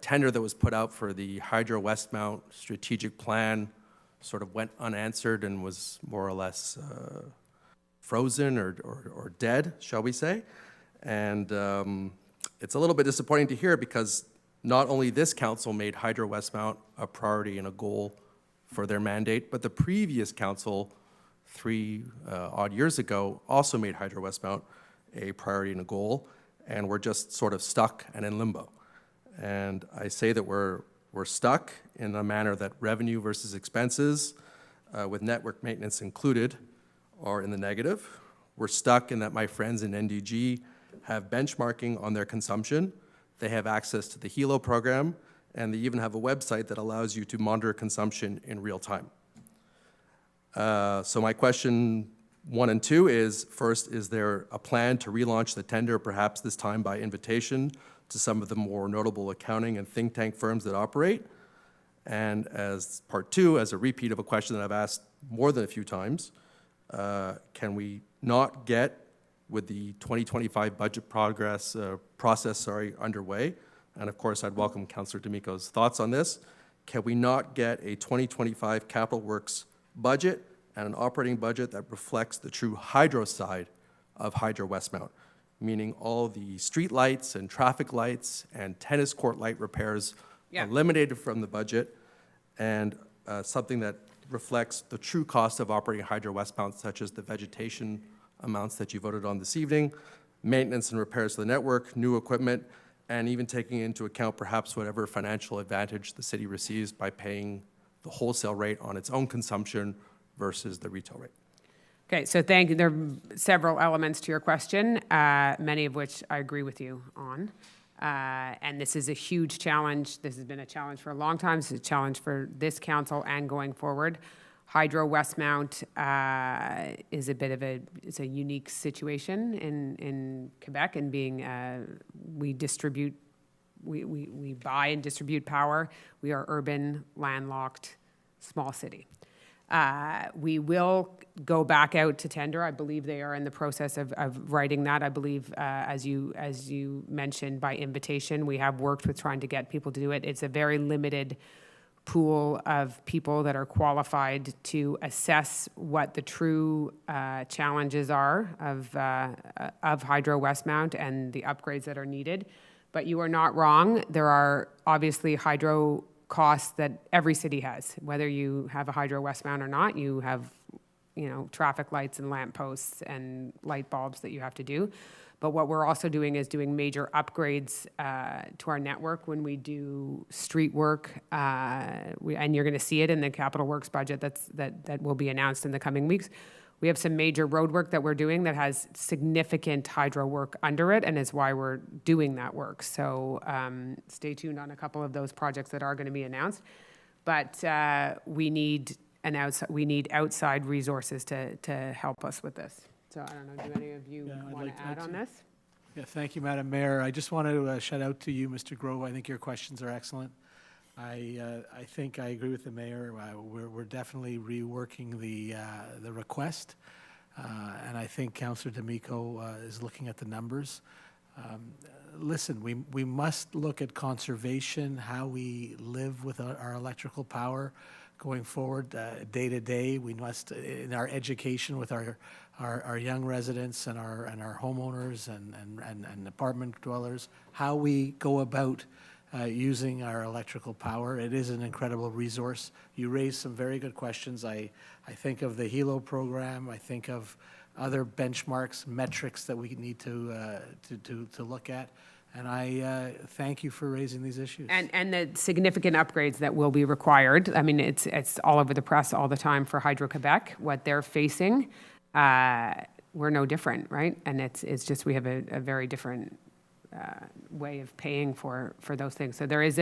tender that was put out for the Hydro Westmount strategic plan sort of went unanswered and was more or less frozen or dead, shall we say. And it's a little bit disappointing to hear because not only this council made Hydro Westmount a priority and a goal for their mandate, but the previous council 3 odd years ago also made Hydro Westmount a priority and a goal, and we're just sort of stuck and in limbo. And I say that we're stuck in a manner that revenue versus expenses, with network maintenance included, are in the negative. We're stuck in that my friends in NDG have benchmarking on their consumption. They have access to the HELO program, and they even have a website that allows you to monitor consumption in real time. So my question 1 and 2 is, first, is there a plan to relaunch the tender, perhaps this time by invitation to some of the more notable accounting and think tank firms that operate? And as part 2, as a repeat of a question that I've asked more than a few times, can we not get, with the 2025 budget process underway, and of course I'd welcome Councillor D'Amico's thoughts on this, can we not get a 2025 capital works budget and an operating budget that reflects the true hydro side of Hydro Westmount, meaning all the street lights and traffic lights and tennis court light repairs eliminated from the budget, and something that reflects the true cost of operating Hydro Westmount, such as the vegetation amounts that you voted on this evening, maintenance and repairs to the network, new equipment, and even taking into account perhaps whatever financial advantage the city receives by paying the wholesale rate on its own consumption versus the retail rate. Okay, so thank you. There are several elements to your question, many of which I agree with you on. And this is a huge challenge. This has been a challenge for a long time. This is a challenge for this council and going forward. Hydro Westmount is a bit of it's a unique situation in Quebec, and being we buy and distribute power. We are urban, landlocked, small city. We will go back out to tender. I believe they are in the process of writing that. I believe, as you mentioned, by invitation. We have worked with trying to get people to do it. It's a very limited pool of people that are qualified to assess what the true challenges are of Hydro Westmount and the upgrades that are needed. But you are not wrong. There are obviously hydro costs that every city has, whether you have a Hydro Westmount or not. You have, traffic lights and lamp posts and light bulbs that you have to do. But what we're also doing is doing major upgrades to our network when we do street work, and you're going to see it in the capital works budget that will be announced in the coming weeks. We have some major road work that we're doing that has significant hydro work under it, and is why we're doing that work. So stay tuned on a couple of those projects that are going to be announced. But we need outside resources to help us with this. So I don't know, do any of you want to add on this? Yeah, thank you, Madam Mayor. I just want to shout out to you, Mr. Grove. I think your questions are excellent. I think I agree with the mayor. We're definitely reworking the request, and I think Councillor D'Amico is looking at the numbers. Listen, we must look at conservation, how we live with our electrical power going forward, day to day. We must, in our education with our young residents and our homeowners and apartment dwellers, how we go about using our electrical power. It is an incredible resource. You raised some very good questions. I think of the HELO program. I think of other benchmarks, metrics that we need to look at. And I thank you for raising these issues. And the significant upgrades that will be required. I mean, it's all over the press all the time for Hydro-Quebec, what they're facing. We're no different, right? And it's just we have a very different way of paying for those things. So there is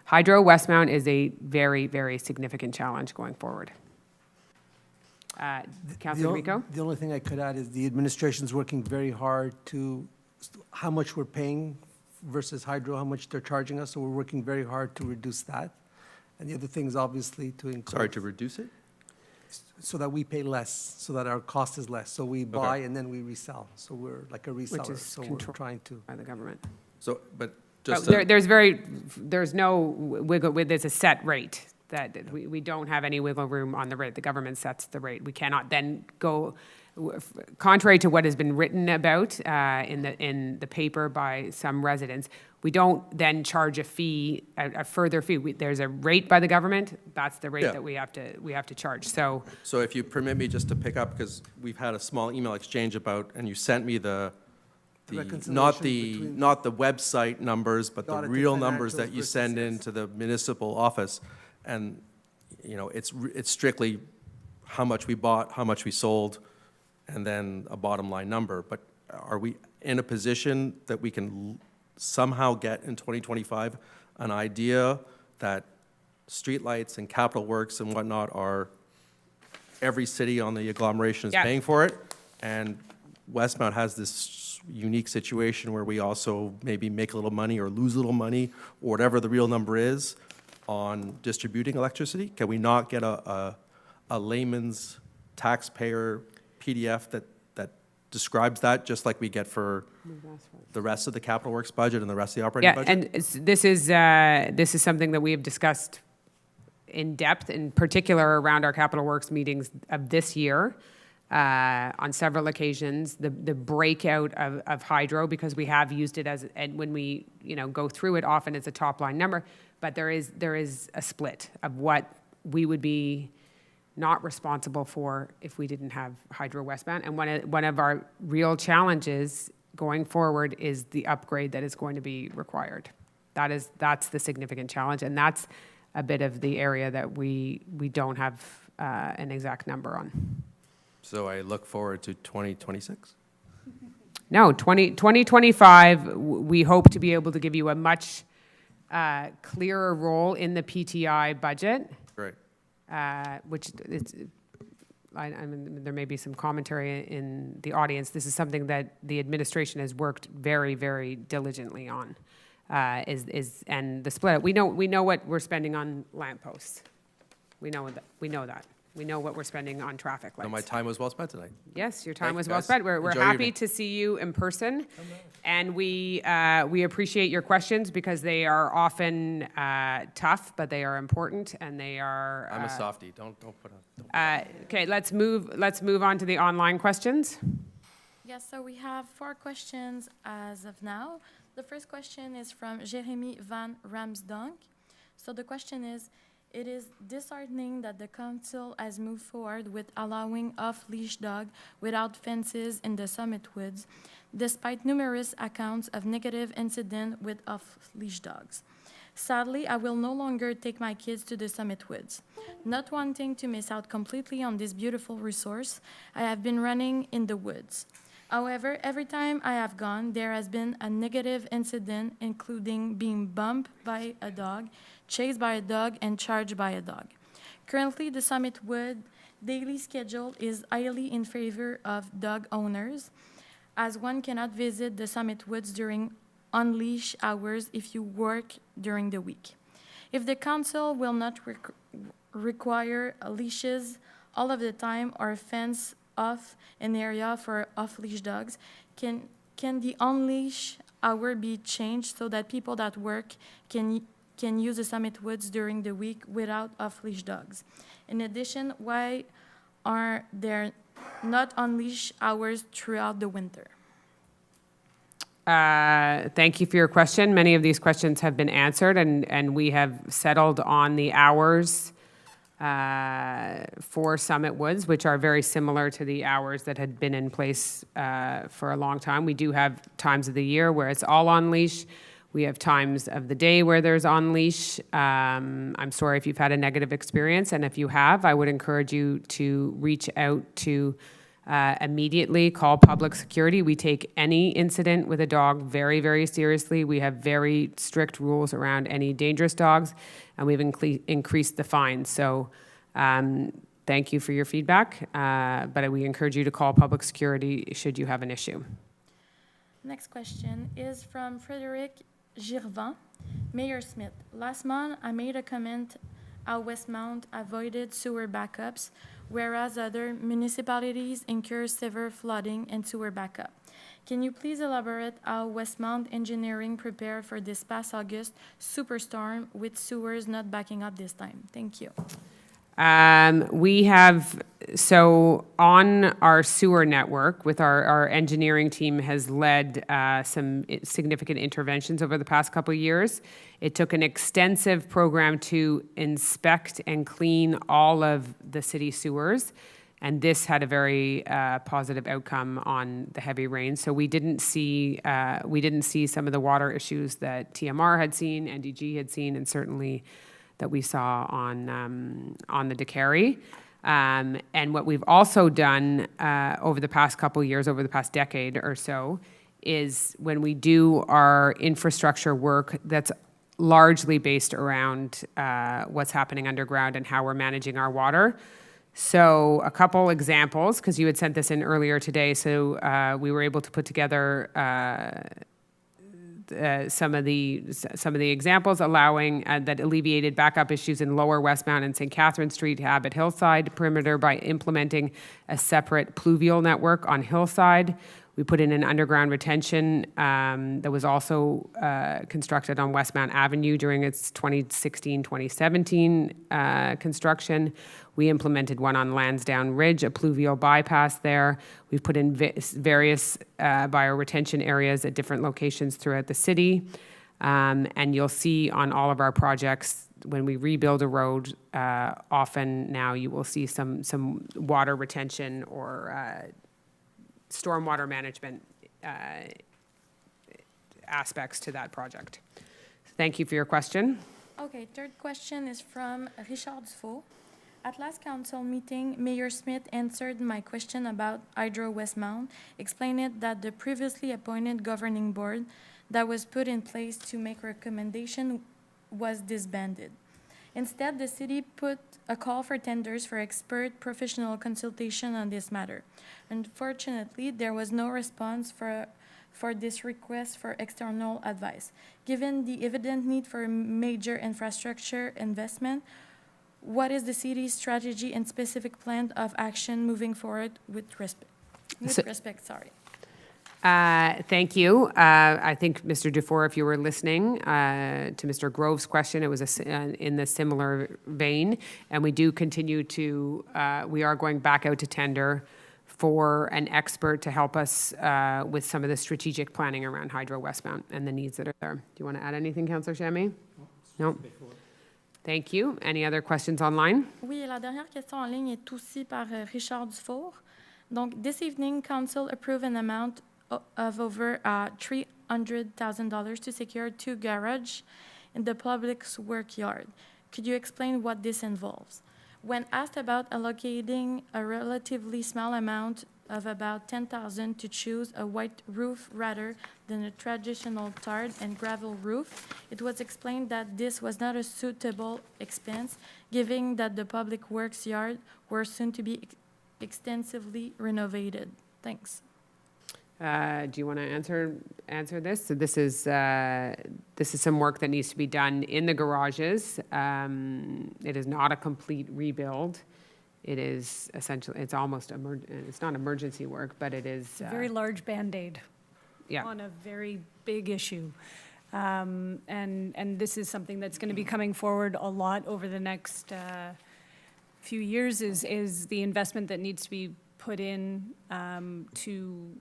Hydro Westmount is a very, very significant challenge going forward. Councillor Rico? The only thing I could add is the administration's working very hard to how much we're paying versus Hydro, how much they're charging us. So we're working very hard to reduce that. And the other thing is obviously to increase. Sorry, to reduce it? So that we pay less, so that our cost is less. So we buy and then we resell. So we're like a reseller. Which is so controlled we're trying to. by the government. So, but just. There's no wiggle with, there's a set rate that we don't have any wiggle room on the rate. The government sets the rate. We cannot then go, contrary to what has been written about in the paper by some residents, we don't then charge a fee, a further fee. There's a rate by the government. That's the rate that we have to charge. So if you permit me just to pick up, because we've had a small email exchange about, and you sent me not the website numbers, but the real numbers that you send into the municipal office, and it's strictly how much we bought, how much we sold, and then a bottom line number. But are we in a position that we can somehow get in 2025 an idea that streetlights and capital works and whatnot are, every city on the agglomeration is paying for it, and Westmount has this unique situation where we also maybe make a little money or lose a little money, or whatever the real number is, on distributing electricity? Can we not get a layman's taxpayer PDF that describes that, just like we get for the rest of the capital works budget and the rest of the operating budget? And this is something that we have discussed in depth, in particular around our capital works meetings of this year, on several occasions. The breakout of hydro, because we have used it as, and when we go through it, often it's a top line number, but there is a split of what we would be not responsible for if we didn't have Hydro Westmount. And one of our real challenges going forward is the upgrade that is going to be required. That's the significant challenge, and that's a bit of the area that we don't have an exact number on. So I look forward to 2026? No, 2025, we hope to be able to give you a much clearer role in the PTI budget. Great. Which I mean, there may be some commentary in the audience. This is something that the administration has worked very, very diligently on, and the split. We know what we're spending on lampposts. We know that. We know what we're spending on traffic lights. No, my time was well spent tonight. Yes, your time Thank was you, well guys. spent. We're Enjoy your happy evening. to see you in person. And we appreciate your questions because they are often tough, but they are important and they are. I'm a softie. Don't put on. Okay, let's move on to the online questions. Yes, so we have 4 questions as of now. The first question is from Jeremy Van Ramsdonk. So the question is, it is disheartening that the council has moved forward with allowing off-leash dog without fences in the Summit Woods, despite numerous accounts of negative incidents with off-leash dogs. Sadly, I will no longer take my kids to the Summit Woods. Not wanting to miss out completely on this beautiful resource, I have been running in the woods. However, every time I have gone, there has been a negative incident, including being bumped by a dog, chased by a dog, and charged by a dog. Currently, the Summit Wood daily schedule is highly in favor of dog owners, as one cannot visit the Summit Woods during on-leash hours if you work during the week. If the council will not require leashes all of the time or fence off an area for off-leash dogs, can the on-leash hour be changed so that people that work can use the Summit Woods during the week without off-leash dogs? In addition, why are there not on-leash hours throughout the winter? Thank you for your question. Many of these questions have been answered, and we have settled on the hours for Summit Woods, which are very similar to the hours that had been in place for a long time. We do have times of the year where it's all on leash. We have times of the day where there's on leash. I'm sorry if you've had a negative experience, and if you have, I would encourage you to reach out to immediately call public security. We take any incident with a dog very, very seriously. We have very strict rules around any dangerous dogs, and we've increased the fines. So thank you for your feedback, but we encourage you to call public security should you have an issue. Next question is from Frederic Girvan. Mayor Smith, last month I made a comment how Westmount avoided sewer backups, whereas other municipalities incur severe flooding and sewer backup. Can you please elaborate how Westmount Engineering prepared for this past August superstorm with sewers not backing up this time? Thank you. We have, so on our sewer network, with our engineering team has led some significant interventions over the past couple of years. It took an extensive program to inspect and clean all of the city sewers, and this had a very positive outcome on the heavy rain. So we didn't see some of the water issues that TMR had seen, NDG had seen, and certainly that we saw on the Décarie. And what we've also done over the past couple of years, over the past decade or so, is when we do our infrastructure work that's largely based around what's happening underground and how we're managing our water. So a couple examples, because you had sent this in earlier today, so we were able to put together some of the examples allowing that alleviated backup issues in Lower Westmount and St. Catherine Street, Abbott Hillside perimeter by implementing a separate pluvial network on Hillside. We put in an underground retention that was also constructed on Westmount Avenue during its 2016-2017 construction. We implemented one on Lansdowne Ridge, a pluvial bypass there. We've put in various bioretention areas at different locations throughout the city. And you'll see on all of our projects, when we rebuild a road, often now you will see some water retention or stormwater management aspects to that project. Thank you for your question. Okay, third question is from Richard Dufault. At last council meeting, Mayor Smith answered my question about Hydro Westmount, explaining that the previously appointed governing board that was put in place to make recommendation was disbanded. Instead, the city put a call for tenders for expert professional consultation on this matter. Unfortunately, there was no response for this request for external advice. Given the evident need for major infrastructure investment, What is the city's strategy and specific plan of action moving forward with respect? Thank you. I think, Mr. Dufour, if you were listening to Mr. Grove's question, it was in the similar vein. And we do continue to, we are going back out to tender for an expert to help us with some of the strategic planning around Hydro Westmount and the needs that are there. Do you want to add anything, Councillor Chamy? No? Thank you. Any other questions online? Oui, la dernière question en ligne est aussi par Richard Dufour. Donc, this evening, Council approved an amount of over $300,000 to secure 2 garages in the public's work yard. Could you explain what this involves? When asked about allocating a relatively small amount of about $10,000 to choose a white roof rather than a traditional tarred and gravel roof, it was explained that this was not a suitable expense, given that the public works yard were soon to be extensively renovated. Thanks. Do you want to answer this? So this is some work that needs to be done in the garages. It is not a complete rebuild. It is essentially, it's almost, it's not emergency work, but it is. It's a very large Band-Aid on a very big issue. And this is something that's going to be coming forward a lot over the next few years is the investment that needs to be put in to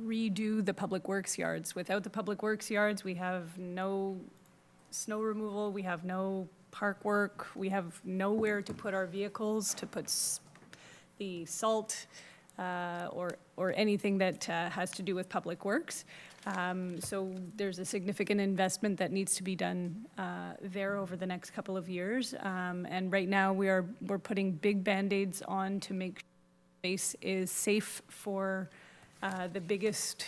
redo the public works yards. Without the public works yards, we have no snow removal, we have no park work, we have nowhere to put our vehicles, to put the salt or anything that has to do with public works. So there's a significant investment that needs to be done there over the next couple of years. And right now we're putting big Band-Aids on to make sure space is safe for the biggest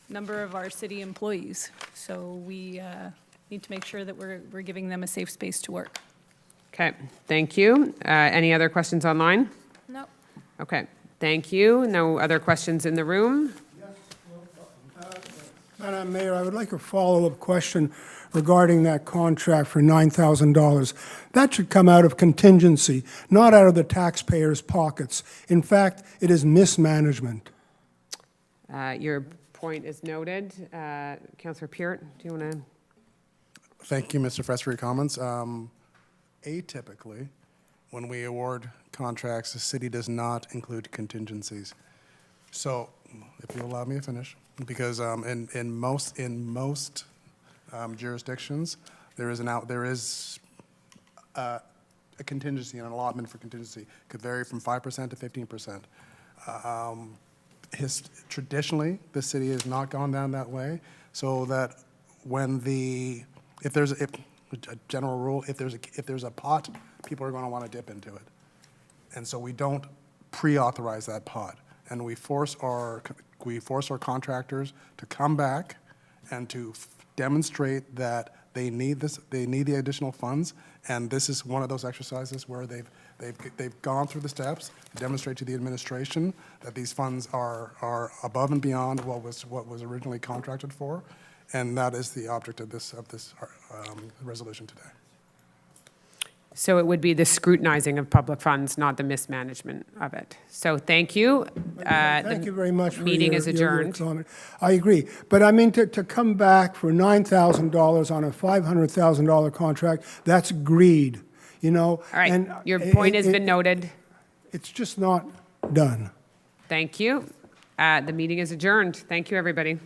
number of our city employees. So we need to make sure that we're giving them a safe space to work. Okay, thank you. Any other questions online? No. Okay, thank you. No other questions in the room? Madam Mayor, I would like a follow-up question regarding that contract for $9,000. That should come out of contingency, not out of the taxpayers' pockets. In fact, it is mismanagement. Your point is noted. Councillor Peart, do you want to? Thank you, Mr. Fress, for your comments. Atypically, when we award contracts, the city does not include contingencies. So, if you'll allow me to finish, because in most jurisdictions, there is a contingency, an allotment for contingency. Could vary from 5% to 15%. Traditionally, the city has not gone down that way, so that when if there's a general rule, if there's a pot, people are going to want to dip into it, and so we don't pre-authorize that pot, and we force our contractors to come back and to demonstrate that they need the additional funds, and this is one of those exercises where they've gone through the steps to demonstrate to the administration that these funds are above and beyond what was originally contracted for, and that is the object of this resolution today. So it would be the scrutinizing of public funds, not the mismanagement of it. So thank you. Thank you very much for meeting your is adjourned. comment. I agree. But I mean, to come back for $9,000 on a $500,000 contract, that's greed, you know? All right, And your point has been noted. It's just not done. Thank you. The meeting is adjourned. Thank you, everybody.